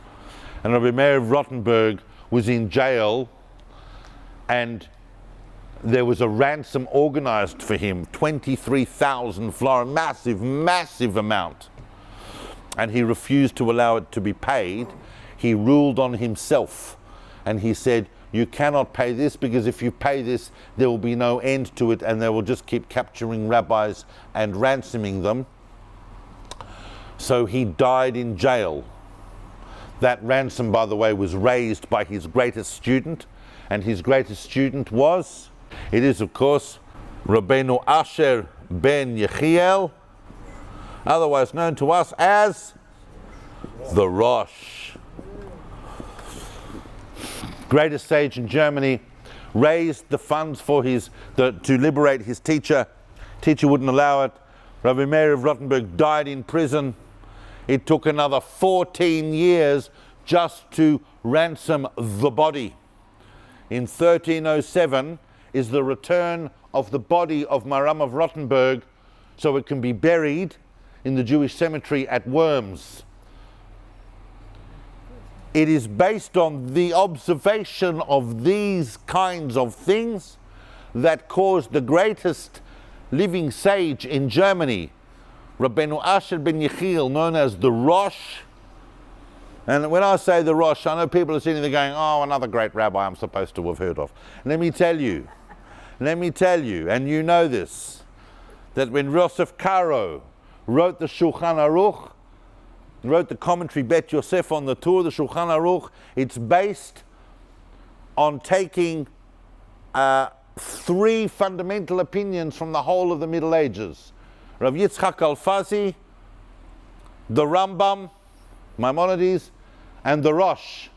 A: And Rabbi Meir of Rothenburg was in jail, and there was a ransom organized for him, 23,000 florins, massive, massive amount. And he refused to allow it to be paid. He ruled on himself, and he said, you cannot pay this, because if you pay this, there will be no end to it, and they will just keep capturing rabbis and ransoming them. So he died in jail. That ransom, by the way, was raised by his greatest student, and his greatest student was, it is of course, Rabbeinu Asher ben Yechiel, otherwise known to us as the Rosh. Greatest sage in Germany, raised the funds for to liberate his teacher. Teacher wouldn't allow it. Rabbi Meir of Rothenburg died in prison. It took another 14 years just to ransom the body. In 1307 is the return of the body of Maram of Rothenburg, so it can be buried in the Jewish cemetery at Worms. It is based on the observation of these kinds of things that caused the greatest living sage in Germany, Rabbeinu Asher ben Yechiel, known as the Rosh. And when I say the Rosh, I know people are sitting there going, oh, another great rabbi I'm supposed to have heard of. Let me tell you, and you know this, that when Yosef Karo wrote the Shulchan Aruch, wrote the commentary Bet Yosef on the Torah, the Shulchan Aruch, it's based on taking three fundamental opinions from the whole of the Middle Ages. Rav Yitzchak Alfazi, the Rambam, Maimonides, and the Rosh.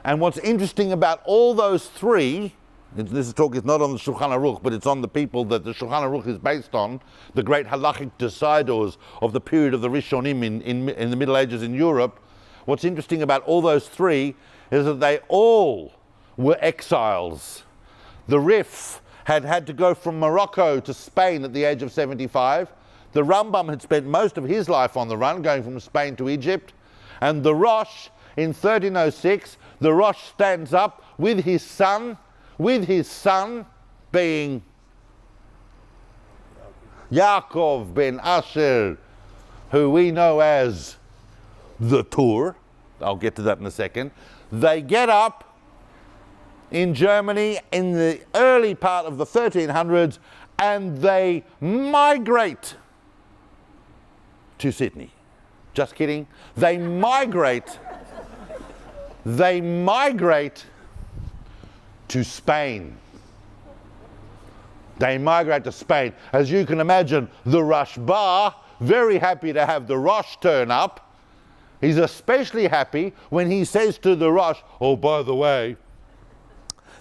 A: And what's interesting about all those three, this talk is not on the Shulchan Aruch, but it's on the people that the Shulchan Aruch is based on, the great halachic deciders of the period of the Rishonim in the Middle Ages in Europe. What's interesting about all those three is that they all were exiles. The Rif had to go from Morocco to Spain at the age of 75. The Rambam had spent most of his life on the run, going from Spain to Egypt. And the Rosh, in 1306, the Rosh stands up with his son being Yaakov ben Asher, who we know as the Tur, I'll get to that in a second, they get up in Germany in the early part of the 1300s and they migrate to Sydney. Just kidding. They migrate to Spain. They migrate to Spain. As you can imagine, the Rashba, very happy to have the Rosh turn up. He's especially happy when he says to the Rosh, oh, by the way,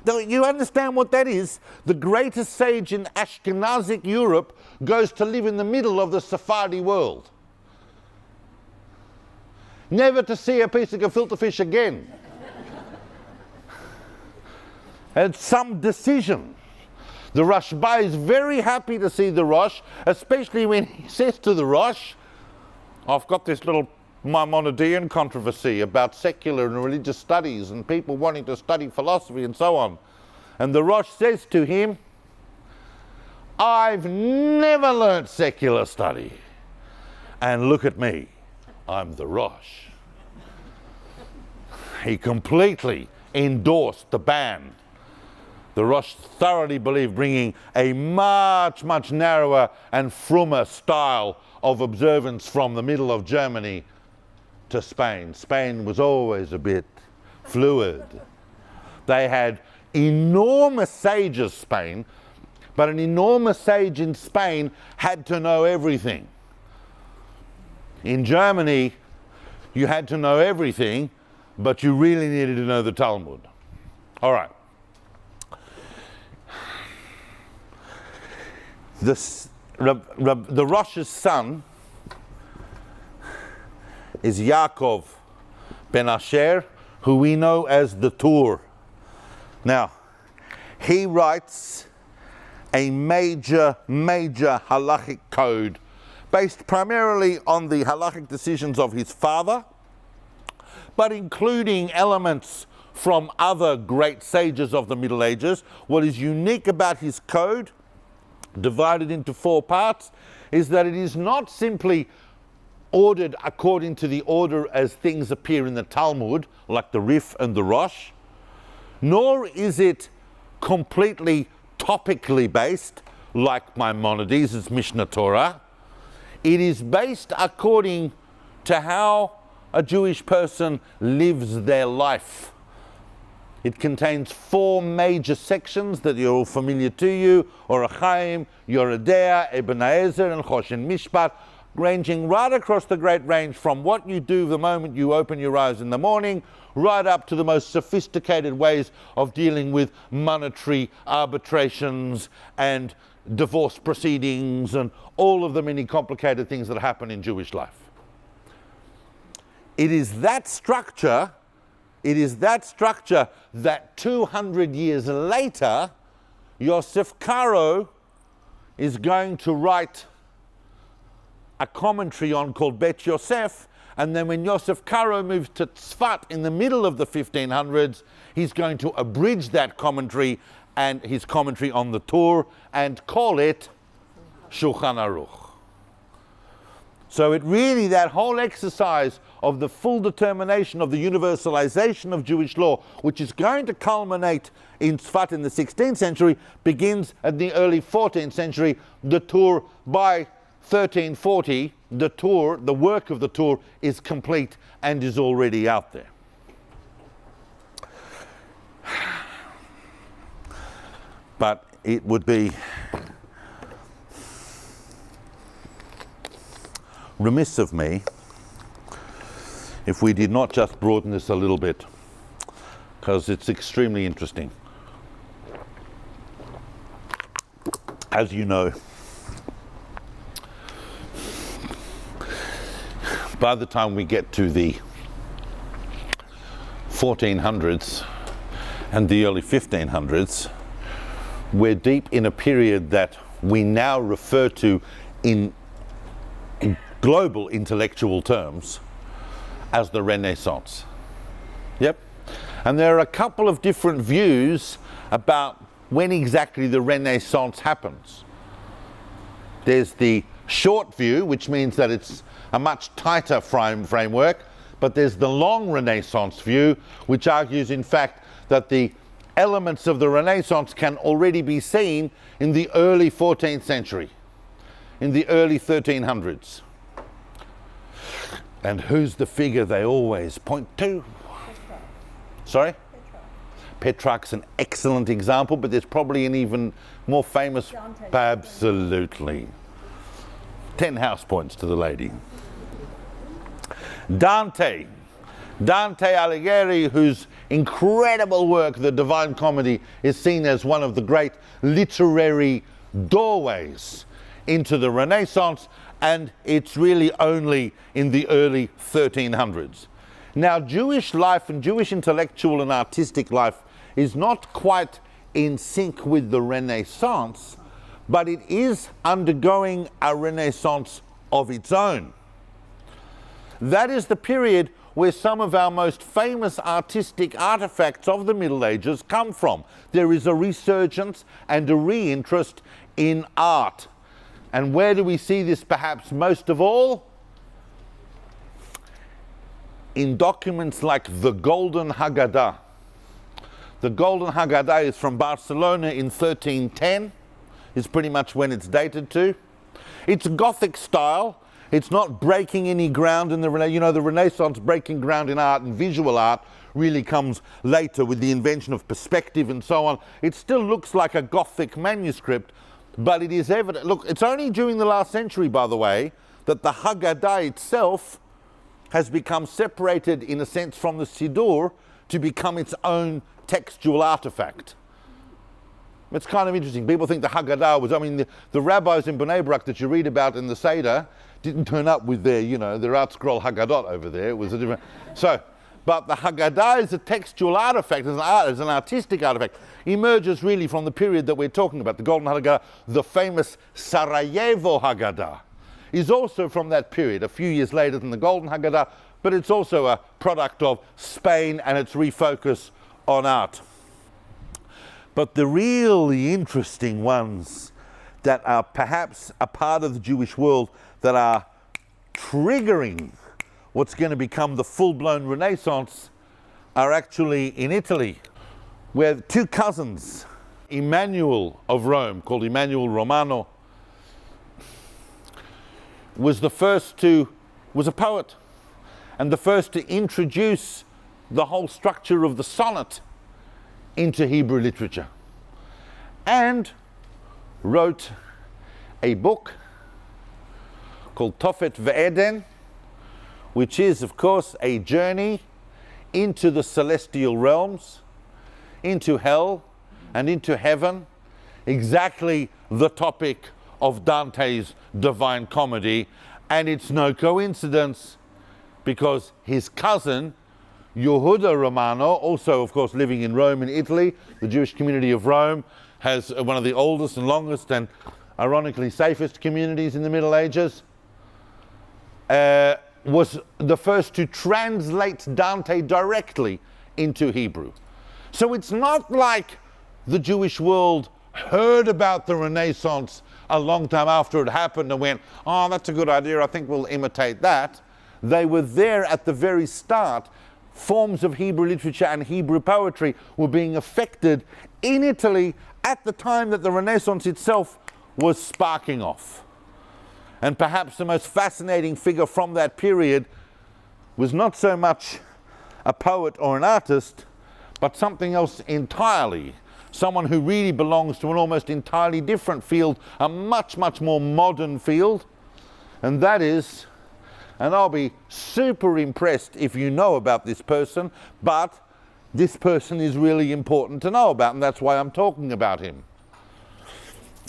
A: now, you understand what that is? The greatest sage in Ashkenazic Europe goes to live in the middle of the Sephardi world. Never to see a piece of gefilte fish again. And some decision. The Rashba is very happy to see the Rosh, especially when he says to the Rosh, I've got this little Maimonidean controversy about secular and religious studies and people wanting to study philosophy and so on. And the Rosh says to him, I've never learnt secular study. And look at me, I'm the Rosh. He completely endorsed the ban. The Rosh thoroughly believed bringing a much, much narrower and frummer style of observance from the middle of Germany to Spain. Spain was always a bit fluid. They had enormous sages, Spain, but an enormous sage in Spain had to know everything. In Germany, you had to know everything, but you really needed to know the Talmud. All right. The Rosh's son is Yaakov ben Asher, who we know as the Tur. Now, he writes a major halachic code based primarily on the halachic decisions of his father, but including elements from other great sages of the Middle Ages. What is unique about his code, divided into 4 parts, is that it is not simply ordered according to the order as things appear in the Talmud, like the Rif and the Rosh, nor is it completely topically based, like Maimonides' Mishnah Torah. It is based according to how a Jewish person lives their life. It contains 4 major sections that are all familiar to you: Orach Chaim, Yoredea, Eben Haezer, and Choshen Mishpat, ranging right across the great range from what you do the moment you open your eyes in the morning, right up to the most sophisticated ways of dealing with monetary arbitrations and divorce proceedings and all of the many complicated things that happen in Jewish life. It is that structure that 200 years later, Yosef Karo is going to write a commentary on called Bet Yosef, and then when Yosef Karo moves to Tzfat in the middle of the 1500s, he's going to abridge that commentary and his commentary on the Tur and call it Shulchan Aruch. So it really, that whole exercise of the full determination of the universalization of Jewish law, which is going to culminate in Tzfat in the 16th century, begins at the early 14th century. The Tur, by 1340, the Tur, the work of the Tur, is complete and is already out there. But it would be remiss of me if we did not just broaden this a little bit, because it's extremely interesting. As you know, by the time we get to the 1400s and the early 1500s, we're deep in a period that we now refer to in global intellectual terms as the Renaissance. Yep. And there are a couple of different views about when exactly the Renaissance happens. There's the short view, which means that it's a much tighter framework, but there's the long Renaissance view, which argues, in fact, that the elements of the Renaissance can already be seen in the early 14th century, in the early 1300s. And who's the figure they always point to?
B: Petrarch.
A: Sorry?
B: Petrarch.
A: Petrarch's an excellent example, but there's probably an even more famous...
B: Dante.
A: Absolutely. 10 house points to the lady. Dante Alighieri, whose incredible work, The Divine Comedy, is seen as one of the great literary doorways into the Renaissance, and it's really only in the early 1300s. Now, Jewish life and Jewish intellectual and artistic life is not quite in sync with the Renaissance, but it is undergoing a Renaissance of its own. That is the period where some of our most famous artistic artifacts of the Middle Ages come from. There is a resurgence and a reinterest in art. And where do we see this perhaps most of all? In documents like the Golden Haggadah. The Golden Haggadah is from Barcelona in 1310, is pretty much when it's dated to. It's Gothic style. It's not breaking any ground in the Renaissance breaking ground in art and visual art really comes later with the invention of perspective and so on. It still looks like a Gothic manuscript, but it is evident. Look, it's only during the last century, by the way, that the Haggadah itself has become separated, in a sense, from the Siddur to become its own textual artifact. It's kind of interesting. People think the Haggadah was, the rabbis in Bnei Brak that you read about in the Seder didn't turn up with their, their art scroll haggadot over there. It was a different... But the Haggadah is a textual artifact, as an artistic artifact, emerges really from the period that we're talking about. The Golden Haggadah, the famous Sarajevo Haggadah, is also from that period, a few years later than the Golden Haggadah, but it's also a product of Spain and its refocus on art. But the really interesting ones that are perhaps a part of the Jewish world that are triggering what's going to become the full-blown Renaissance are actually in Italy, where two cousins, Emmanuel of Rome, called Emmanuel Romano, was a poet, and the first to introduce the whole structure of the sonnet into Hebrew literature, and wrote a book called Tofet Ve'eden, which is, of course, a journey into the celestial realms, into hell and into heaven, exactly the topic of Dante's Divine Comedy. And it's no coincidence, because his cousin, Yehuda Romano, also, of course, living in Rome in Italy, the Jewish community of Rome has one of the oldest and longest and ironically safest communities in the Middle Ages, was the first to translate Dante directly into Hebrew. So it's not like the Jewish world heard about the Renaissance a long time after it happened and went, oh, that's a good idea, I think we'll imitate that. They were there at the very start. Forms of Hebrew literature and Hebrew poetry were being affected in Italy at the time that the Renaissance itself was sparking off. And perhaps the most fascinating figure from that period was not so much a poet or an artist, but something else entirely. Someone who really belongs to an almost entirely different field, a much, much more modern field. And that is, and I'll be super impressed if you know about this person, but this person is really important to know about, and that's why I'm talking about him.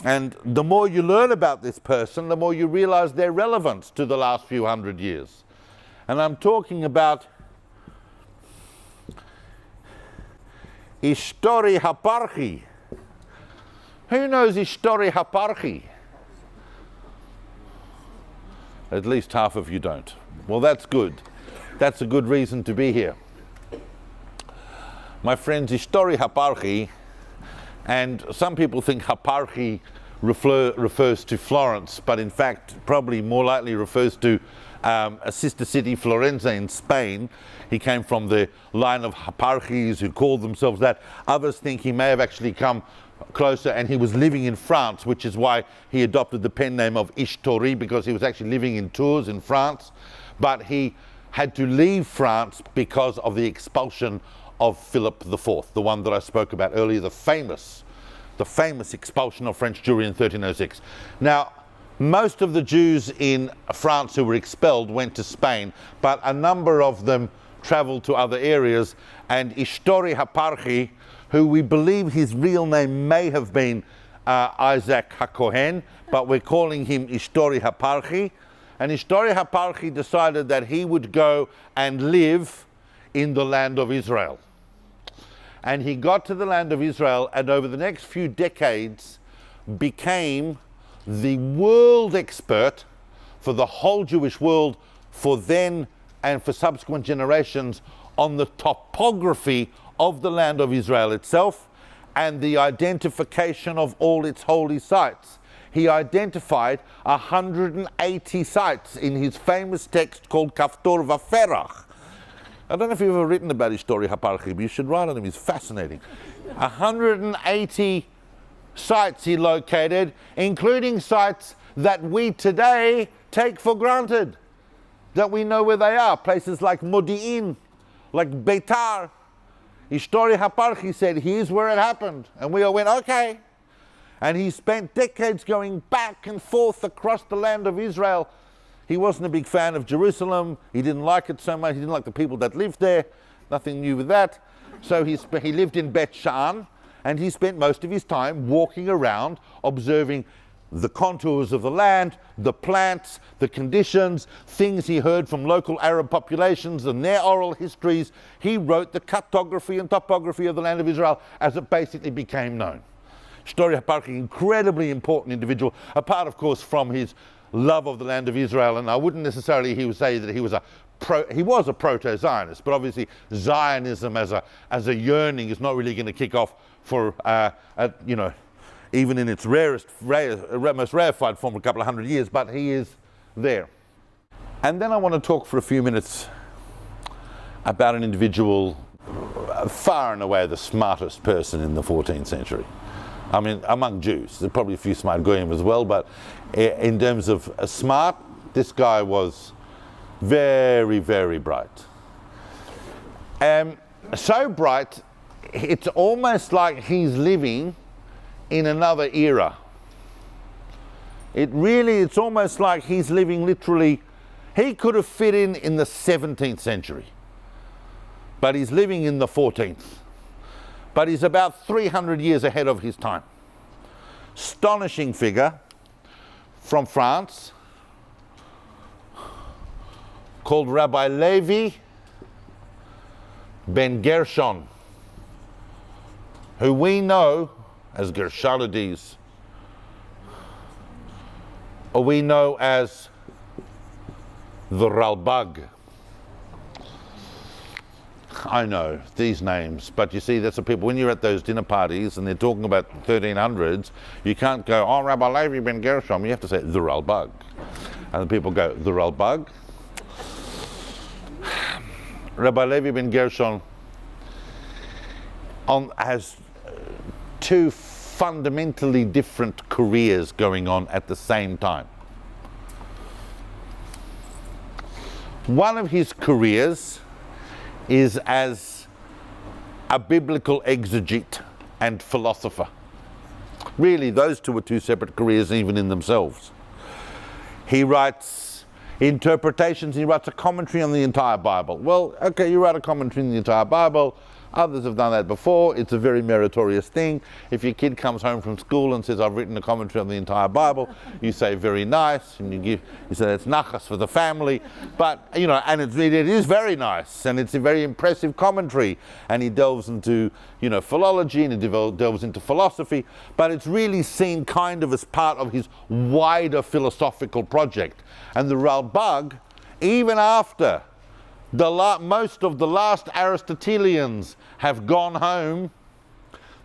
A: And the more you learn about this person, the more you realize their relevance to the last few hundred years. And I'm talking about Ishtori Haparchi. Who knows Ishtori Haparchi? At least half of you don't. Well, that's good. That's a good reason to be here. My friends, Ishtori Haparchi, and some people think Haparchi refers to Florence, but in fact probably more likely refers to a sister city, Florenza, in Spain. He came from the line of Happarchis who called themselves that. Others think he may have actually come closer and he was living in France, which is why he adopted the pen name of Ishtori, because he was actually living in Tours in France. But he had to leave France because of the expulsion of Philip IV, the one that I spoke about earlier, the famous expulsion of French Jewry in 1306. Now, most of the Jews in France who were expelled went to Spain, but a number of them traveled to other areas, and Ishtori Happarchi, who we believe his real name may have been Isaac HaKohen, but we're calling him Ishtori Happarchi, and Ishtori Happarchi decided that he would go and live in the land of Israel. And he got to the land of Israel, and over the next few decades became the world expert for the whole Jewish world, for then and for subsequent generations, on the topography of the land of Israel itself and the identification of all its holy sites. He identified 180 sites in his famous text called Kaftor Vaferach. I don't know if you've ever written about Ishtori Happarchi, but you should write on him, he's fascinating. 180 sites he located, including sites that we today take for granted, that we know where they are, places like Modi'in, like Beitar. Ishtori Happarchi said, here's where it happened, and we all went, okay. And he spent decades going back and forth across the land of Israel. He wasn't a big fan of Jerusalem, he didn't like it so much, he didn't like the people that lived there, nothing new with that. So he lived in Bet Shan, and he spent most of his time walking around, observing the contours of the land, the plants, the conditions, things he heard from local Arab populations and their oral histories. He wrote the cartography and topography of the land of Israel as it basically became known. Ishtori Happarchi, incredibly important individual, apart of course from his love of the land of Israel, and I wouldn't necessarily say that he was a proto-Zionist, but obviously Zionism as a yearning is not really going to kick off for even in its most rarefied form, a couple of hundred years, but he is there. And then I want to talk for a few minutes about an individual far and away the smartest person in the 14th century. I mean, among Jews, there's probably a few smart goyim as well, but in terms of smart, this guy was very, very bright. So bright, it's almost like he's living in another era. It's almost like he's living literally, he could have fit in the 17th century, but he's living in the 14th. But he's about 300 years ahead of his time. Astonishing figure from France called Rabbi Levi ben Gershon, who we know as Gershalides, or we know as the Ralbag. I know these names, but you see, that's the people, when you're at those dinner parties and they're talking about 1300s, you can't go, oh, Rabbi Levi ben Gershon, you have to say the Ralbag. And the people go, the Ralbag? Rabbi Levi ben Gershon has two fundamentally different careers going on at the same time. One of his careers is as a biblical exegete and philosopher. Really, those two are two separate careers even in themselves. He writes interpretations, he writes a commentary on the entire Bible. Well, okay, you write a commentary on the entire Bible. Others have done that before. It's a very meritorious thing. If your kid comes home from school and says, I've written a commentary on the entire Bible, you say, very nice, and you say, it's nachas for the family. But, and it is very nice, and it's a very impressive commentary. And he delves into, philology, and he delves into philosophy. But it's really seen kind of as part of his wider philosophical project. And the Ralbag, even after most of the last Aristotelians have gone home,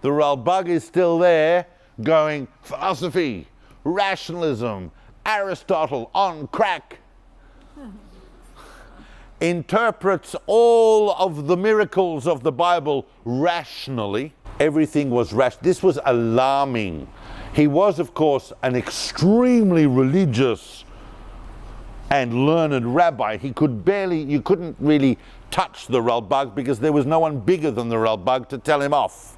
A: the Ralbag is still there, going, philosophy, rationalism, Aristotle on crack, interprets all of the miracles of the Bible rationally. Everything was rational. This was alarming. He was, of course, an extremely religious and learned rabbi. You couldn't really touch the Rambam because there was no one bigger than the Rambam to tell him off.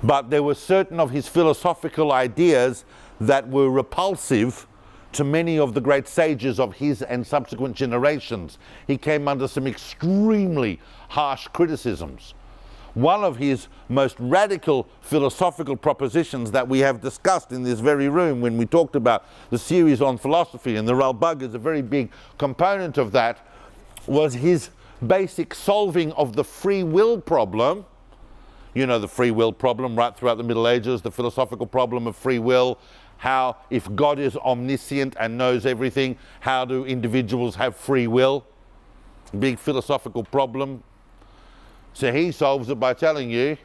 A: But there were certain of his philosophical ideas that were repulsive to many of the great sages of his and subsequent generations. He came under some extremely harsh criticisms. One of his most radical philosophical propositions that we have discussed in this very room when we talked about the series on philosophy, and the Rambam is a very big component of that, was his basic solving of the free will problem. You know the free will problem right throughout the Middle Ages, the philosophical problem of free will. How, if God is omniscient and knows everything, how do individuals have free will? Big philosophical problem. So he solves it by telling you,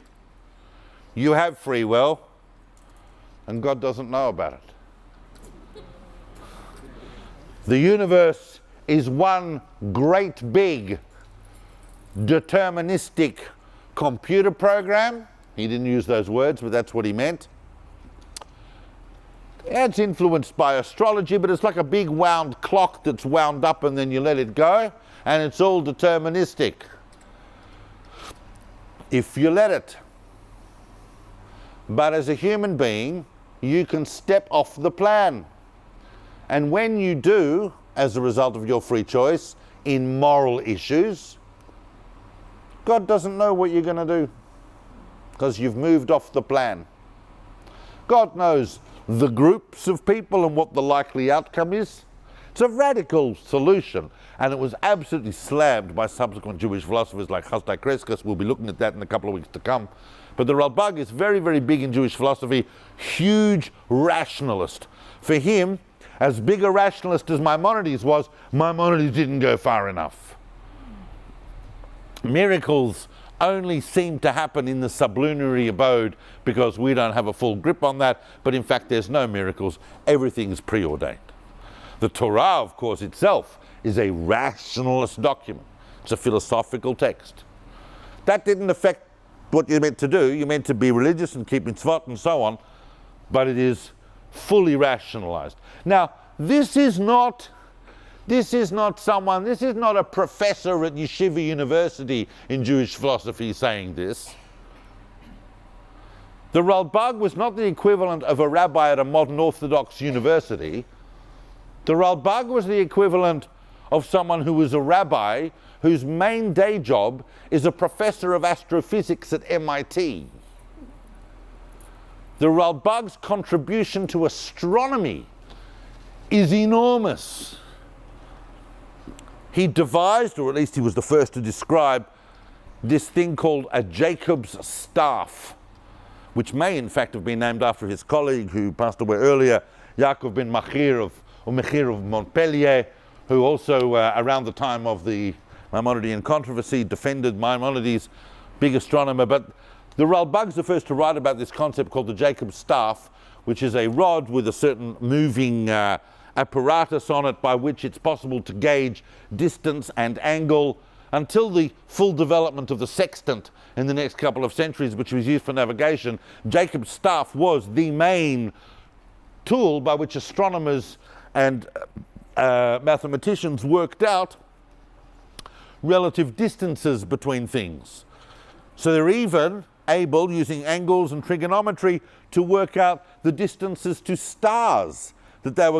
A: you have free will, and God doesn't know about it. The universe is one great big deterministic computer program. He didn't use those words, but that's what he meant. It's influenced by astrology, but it's like a big wound clock that's wound up and then you let it go, and it's all deterministic. If you let it. But as a human being, you can step off the plan. And when you do, as a result of your free choice, in moral issues, God doesn't know what you're going to do because you've moved off the plan. God knows the groups of people and what the likely outcome is. It's a radical solution, and it was absolutely slammed by subsequent Jewish philosophers like Chasdai Kreskas. We'll be looking at that in a couple of weeks to come. But the Rambam is very, very big in Jewish philosophy, huge rationalist. For him, as big a rationalist as Maimonides was, Maimonides didn't go far enough. Miracles only seem to happen in the sublunary abode because we don't have a full grip on that, but in fact there's no miracles. Everything's preordained. The Torah, of course, itself is a rationalist document. It's a philosophical text. That didn't affect what you're meant to do. You're meant to be religious and keep mitzvot and so on, but it is fully rationalized. Now, this is not a professor at Yeshiva University in Jewish philosophy saying this. The Rambam was not the equivalent of a rabbi at a modern Orthodox university. The Rambam was the equivalent of someone who was a rabbi whose main day job is a professor of astrophysics at MIT. The Rambam's contribution to astronomy is enormous. He devised, or at least he was the first to describe, this thing called a Jacob's staff, which may in fact have been named after his colleague who passed away earlier, Yaakov ben Mechir of Montpellier, who also around the time of the Maimonidean controversy defended Maimonides, big astronomer. But the Rambam's the first to write about this concept called the Jacob's staff, which is a rod with a certain moving apparatus on it by which it's possible to gauge distance and angle until the full development of the sextant in the next couple of centuries, which was used for navigation. Jacob's staff was the main tool by which astronomers and mathematicians worked out relative distances between things. So they're even able, using angles and trigonometry, to work out the distances to stars.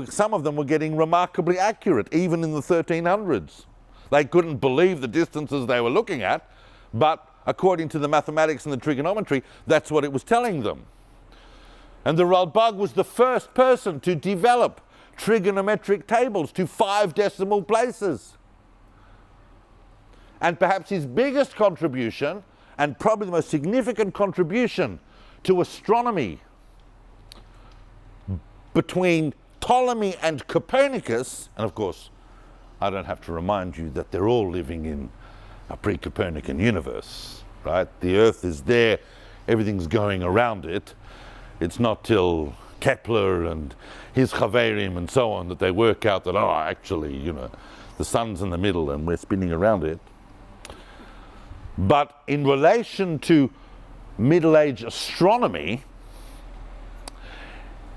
A: Some of them were getting remarkably accurate, even in the 1300s. They couldn't believe the distances they were looking at, but according to the mathematics and the trigonometry, that's what it was telling them. And the Rambam was the first person to develop trigonometric tables to 5 decimal places. And perhaps his biggest contribution, and probably the most significant contribution to astronomy between Ptolemy and Copernicus, and of course, I don't have to remind you that they're all living in a pre-Copernican universe, right? The Earth is there, everything's going around it. It's not till Kepler and his Chaverim and so on that they work out that, oh, actually, you know, the sun's in the middle and we're spinning around it. But in relation to Middle Age astronomy,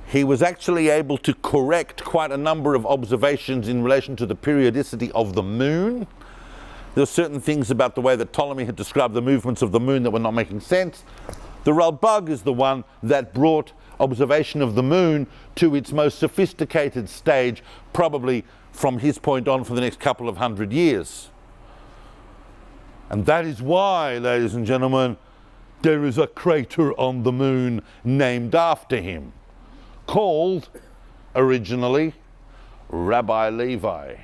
A: he was actually able to correct quite a number of observations in relation to the periodicity of the moon. There are certain things about the way that Ptolemy had described the movements of the moon that were not making sense. The Ralbag is the one that brought observation of the moon to its most sophisticated stage, probably from his point on for the next couple of 100 years. And that is why, ladies and gentlemen, there is a crater on the moon named after him, called originally Rabbi Levi.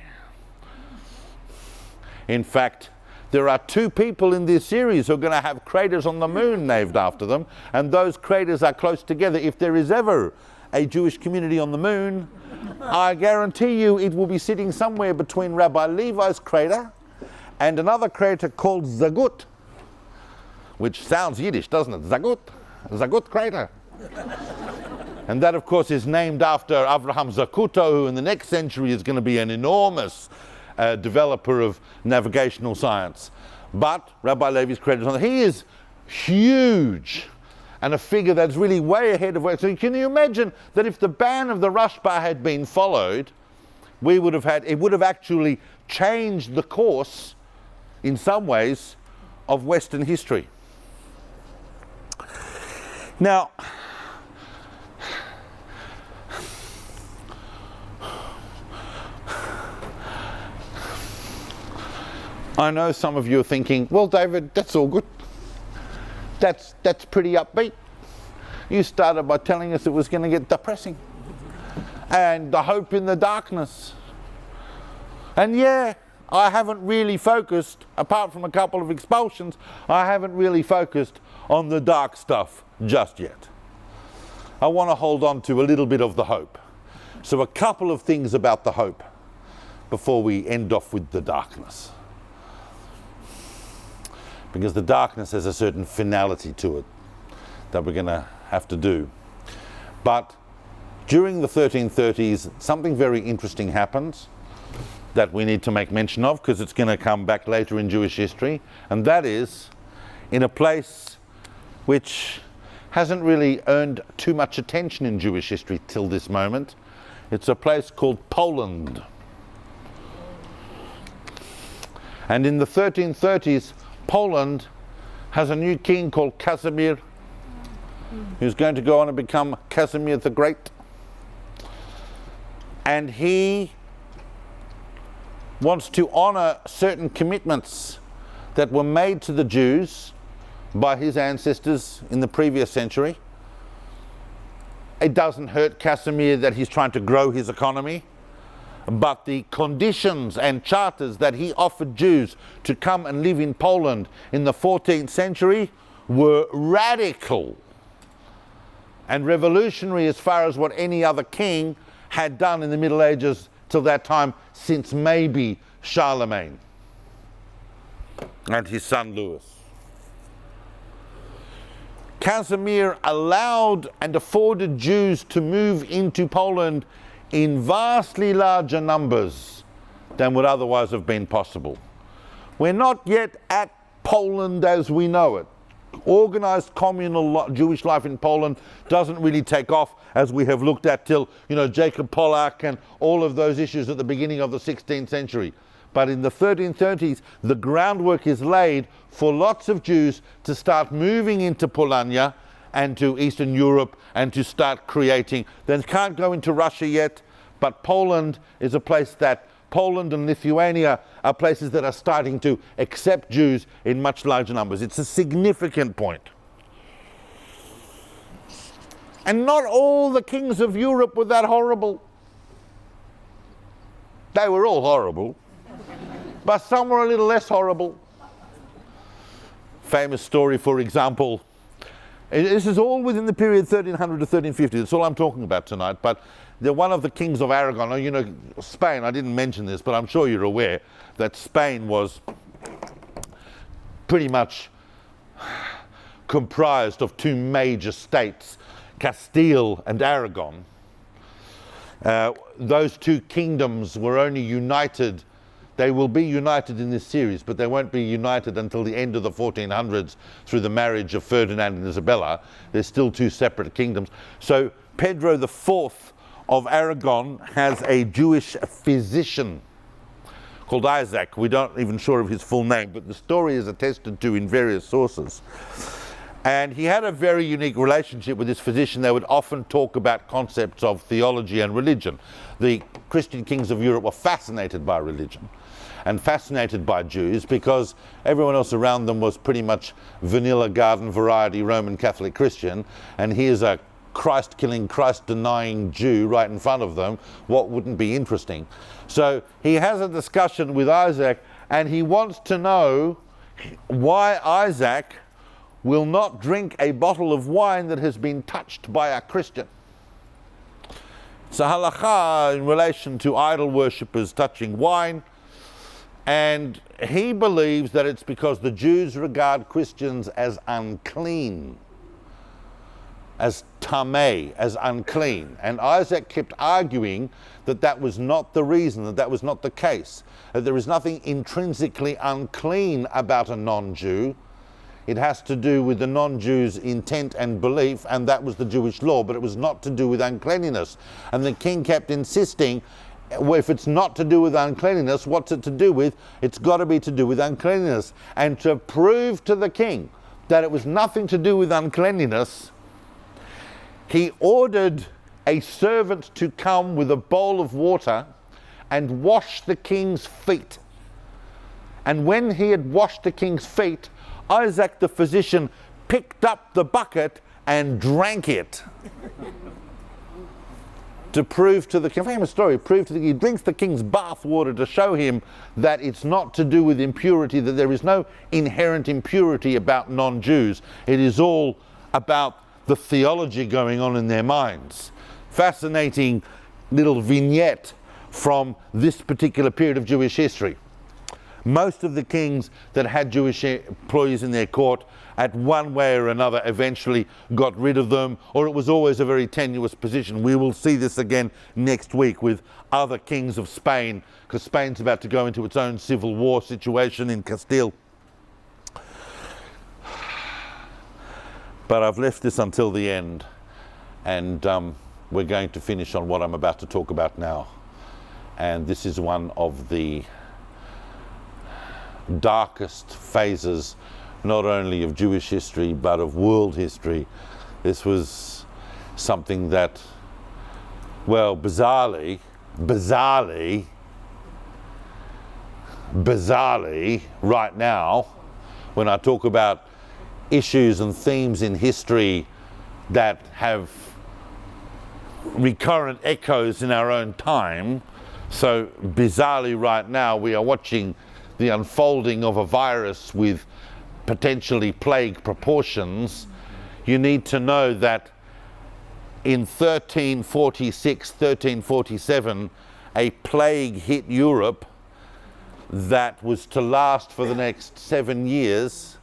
A: In fact, there are 2 people in this series who are going to have craters on the moon named after them, and those craters are close together. If there is ever a Jewish community on the moon, I guarantee you it will be sitting somewhere between Rabbi Levi's crater and another crater called Zagut, which sounds Yiddish, doesn't it? Zagut, Zagut crater. And that, of course, is named after Avraham Zacuto, who in the next century is going to be an enormous developer of navigational science. But Rabbi Levi's crater is on. He is huge and a figure that's really way ahead of where. So can you imagine that if the ban of the Rashba had been followed, we would have had, it would have actually changed the course in some ways of Western history. Now, I know some of you are thinking, well, David, that's all good. That's pretty upbeat. You started by telling us it was going to get depressing. And the hope in the darkness. And yeah, I haven't really focused, apart from a couple of expulsions, I haven't really focused on the dark stuff just yet. I want to hold on to a little bit of the hope. So a couple of things about the hope before we end off with the darkness. Because the darkness has a certain finality to it that we're going to have to do. But during the 1330s, something very interesting happens that we need to make mention of, because it's going to come back later in Jewish history, and that is in a place which hasn't really earned too much attention in Jewish history till this moment. It's a place called Poland. And in the 1330s, Poland has a new king called Casimir, who's going to go on and become Casimir the Great. And he wants to honor certain commitments that were made to the Jews by his ancestors in the previous century. It doesn't hurt Casimir that he's trying to grow his economy, but the conditions and charters that he offered Jews to come and live in Poland in the 14th century were radical and revolutionary as far as what any other king had done in the Middle Ages till that time, since maybe Charlemagne and his son Louis. Casimir allowed and afforded Jews to move into Poland in vastly larger numbers than would otherwise have been possible. We're not yet at Poland as we know it. Organized communal Jewish life in Poland doesn't really take off, as we have looked at till, Jacob Polak and all of those issues at the beginning of the 16th century. But in the 1330s, the groundwork is laid for lots of Jews to start moving into Polania and to Eastern Europe and to start creating. They can't go into Russia yet, but Poland is a place that, Poland and Lithuania are places that are starting to accept Jews in much larger numbers. It's a significant point. And not all the kings of Europe were that horrible. They were all horrible, but some were a little less horrible. Famous story, for example, this is all within the period 1300 to 1350. That's all I'm talking about tonight. But one of the kings of Aragon, Spain, I didn't mention this, but I'm sure you're aware that Spain was pretty much comprised of 2 major states, Castile and Aragon, those two kingdoms were only united. They will be united in this series, but they won't be united until the end of the 1400s through the marriage of Ferdinand and Isabella. There's still two separate kingdoms. So Pedro IV of Aragon has a Jewish physician called Isaac. We're not even sure of his full name, but the story is attested to in various sources. And he had a very unique relationship with this physician. They would often talk about concepts of theology and religion. The Christian kings of Europe were fascinated by religion and fascinated by Jews because everyone else around them was pretty much vanilla garden variety Roman Catholic Christian, and here's a Christ-killing, Christ-denying Jew right in front of them. What wouldn't be interesting? So he has a discussion with Isaac, and he wants to know why Isaac will not drink a bottle of wine that has been touched by a Christian. It's a halakha in relation to idol worshippers touching wine, and he believes that it's because the Jews regard Christians as unclean, as tameh, as unclean. And Isaac kept arguing that that was not the reason, that that was not the case, that there is nothing intrinsically unclean about a non-Jew. It has to do with the non-Jew's intent and belief, and that was the Jewish law, but it was not to do with uncleanliness. And the king kept insisting, well, if it's not to do with uncleanliness, what's it to do with? It's got to be to do with uncleanliness. And to prove to the king that it was nothing to do with uncleanliness, he ordered a servant to come with a bowl of water and wash the king's feet. And when he had washed the king's feet, Isaac the physician picked up the bucket and drank it. To prove to the king, famous story, he drinks the king's bath water to show him that it's not to do with impurity, that there is no inherent impurity about non-Jews. It is all about the theology going on in their minds. Fascinating little vignette from this particular period of Jewish history. Most of the kings that had Jewish employees in their court, at one way or another, eventually got rid of them, or it was always a very tenuous position. We will see this again next week with other kings of Spain, because Spain's about to go into its own civil war situation in Castile. But I've left this until the end, and we're going to finish on what I'm about to talk about now. And this is one of the darkest phases, not only of Jewish history, but of world history. This was something that, well, bizarrely, right now, when I talk about issues and themes in history that have recurrent echoes in our own time, so bizarrely right now we are watching the unfolding of a virus with potentially plague proportions. You need to know that in 1346, 1347, a plague hit Europe that was to last for the next 7 years,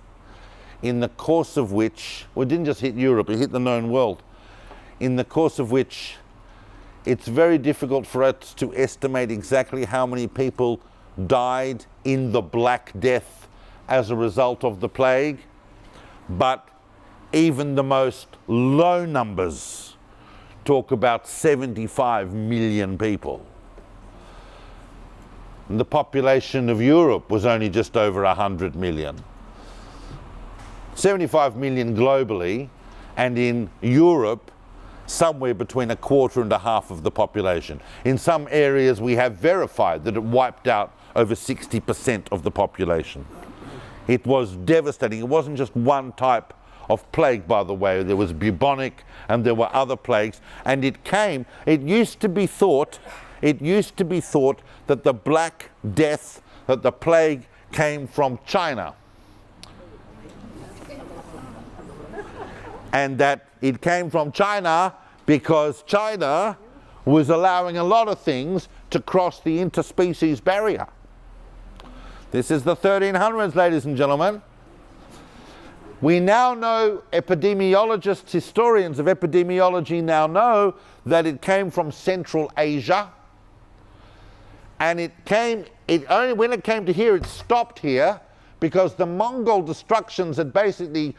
A: in the course of which, well, it didn't just hit Europe, it hit the known world, in the course of which it's very difficult for us to estimate exactly how many people died in the Black Death as a result of the plague, but even the most low numbers talk about 75 million people. And the population of Europe was only just over 100 million. 75 million globally, and in Europe somewhere between a quarter and a half of the population. In some areas we have verified that it wiped out over 60% of the population. It was devastating. It wasn't just one type of plague, by the way. There was bubonic and there were other plagues, and it used to be thought that the Black Death, that the plague came from China. And that it came from China because China was allowing a lot of things to cross the interspecies barrier. This is the 1300s, ladies and gentlemen. We now know, epidemiologists, historians of epidemiology now know that it came from Central Asia, and when it came to here, it stopped here because the Mongol destructions had basically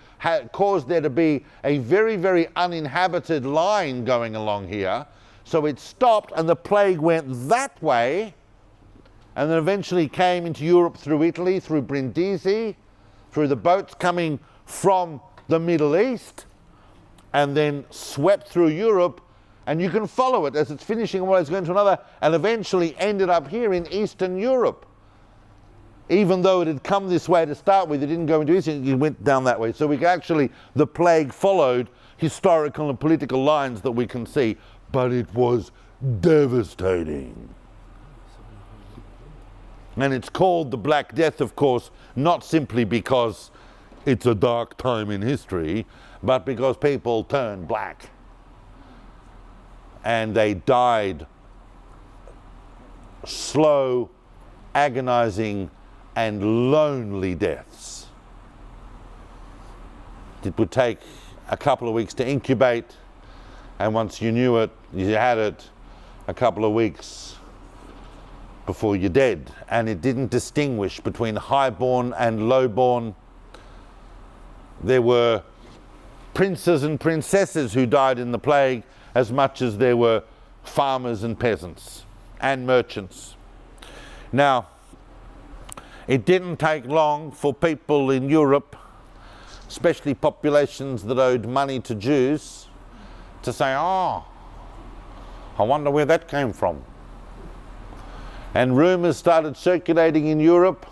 A: caused there to be a very, very uninhabited line going along here. So it stopped and the plague went that way, and then eventually came into Europe through Italy, through Brindisi, through the boats coming from the Middle East, and then swept through Europe. And you can follow it as it's finishing while it's going to another, and eventually ended up here in Eastern Europe. Even though it had come this way to start with, it didn't go into Eastern, it went down that way. So the plague followed historical and political lines that we can see, but it was devastating. And it's called the Black Death, of course, not simply because it's a dark time in history, but because people turned black. And they died slow, agonizing, and lonely deaths. It would take a couple of weeks to incubate, and once you knew it, you had it, a couple of weeks before you're dead. And it didn't distinguish between highborn and lowborn. There were princes and princesses who died in the plague as much as there were farmers and peasants and merchants. Now, it didn't take long for people in Europe, especially populations that owed money to Jews, to say, oh, I wonder where that came from. And rumors started circulating in Europe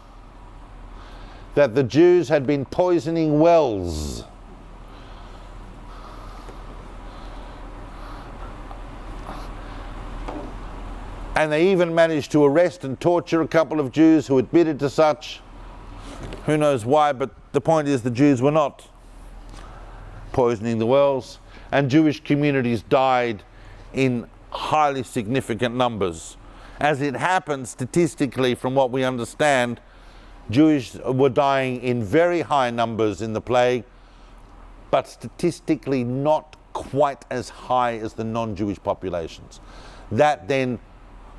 A: that the Jews had been poisoning wells. And they even managed to arrest and torture a couple of Jews who admitted to such. Who knows why, but the point is the Jews were not poisoning the wells, and Jewish communities died in highly significant numbers. As it happened, statistically, from what we understand, Jews were dying in very high numbers in the plague, but statistically not quite as high as the non-Jewish populations. That then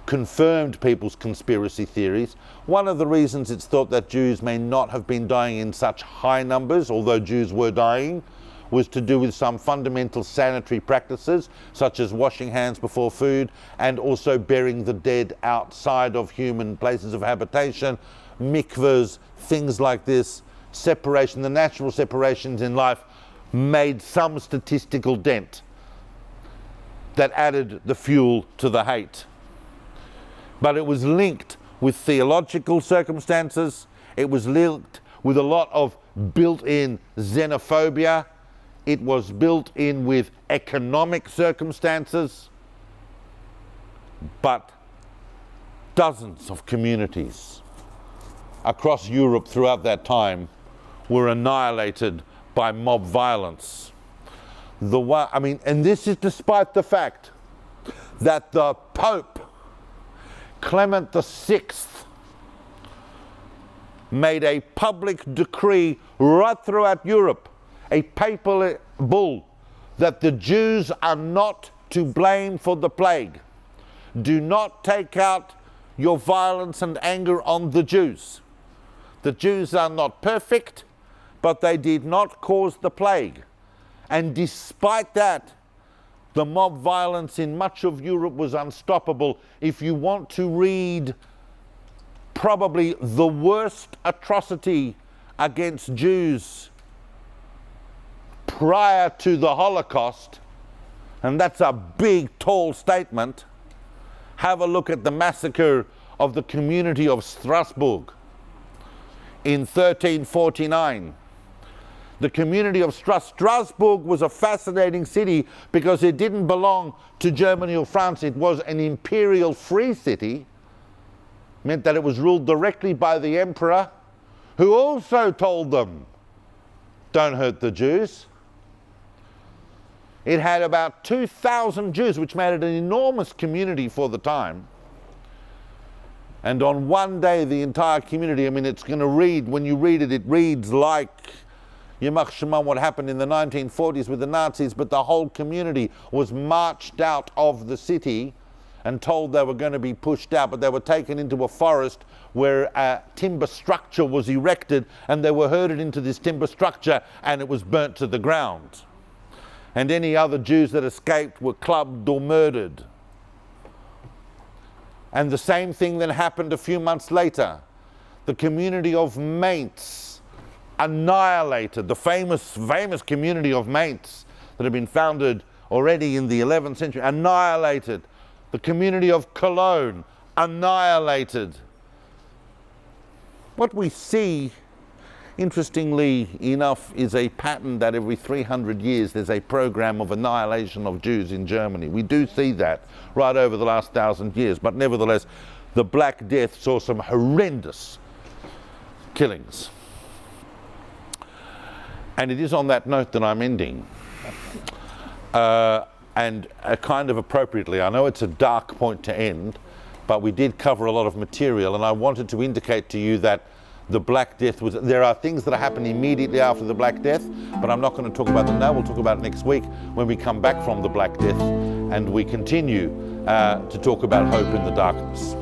A: confirmed people's conspiracy theories. One of the reasons it's thought that Jews may not have been dying in such high numbers, although Jews were dying, was to do with some fundamental sanitary practices, such as washing hands before food, and also burying the dead outside of human places of habitation, mikvahs, things like this. Separation, the natural separations in life made some statistical dent that added the fuel to the hate. But it was linked with theological circumstances. It was linked with a lot of built-in xenophobia. It was built in with economic circumstances. But dozens of communities across Europe throughout that time were annihilated by mob violence. And this is despite the fact that the Pope, Clement VI, made a public decree right throughout Europe, a papal bull, that the Jews are not to blame for the plague. Do not take out your violence and anger on the Jews. The Jews are not perfect, but they did not cause the plague. And despite that, the mob violence in much of Europe was unstoppable. If you want to read probably the worst atrocity against Jews prior to the Holocaust, and that's a big, tall statement, have a look at the massacre of the community of Strasbourg in 1349. The community of Strasbourg was a fascinating city because it didn't belong to Germany or France. It was an imperial free city. Meant that it was ruled directly by the emperor, who also told them, don't hurt the Jews. It had about 2,000 Jews, which made it an enormous community for the time. And on one day, the entire community, it's going to read, when you read it, it reads like Yamach Shema, what happened in the 1940s with the Nazis, but the whole community was marched out of the city and told they were going to be pushed out, but they were taken into a forest where a timber structure was erected, and they were herded into this timber structure, and it was burnt to the ground. And any other Jews that escaped were clubbed or murdered. And the same thing then happened a few months later. The community of Mainz annihilated, the famous community of Mainz that had been founded already in the 11th century, annihilated. The community of Cologne, annihilated. What we see, interestingly enough, is a pattern that every 300 years there's a program of annihilation of Jews in Germany. We do see that right over the last 1,000 years, but nevertheless, the Black Death saw some horrendous killings. And it is on that note that I'm ending. And kind of appropriately, I know it's a dark point to end, but we did cover a lot of material, and I wanted to indicate to you that the Black Death was, there are things that happen immediately after the Black Death, but I'm not going to talk about them now. We'll talk about it next week when we come back from the Black Death and we continue to talk about hope in the darkness.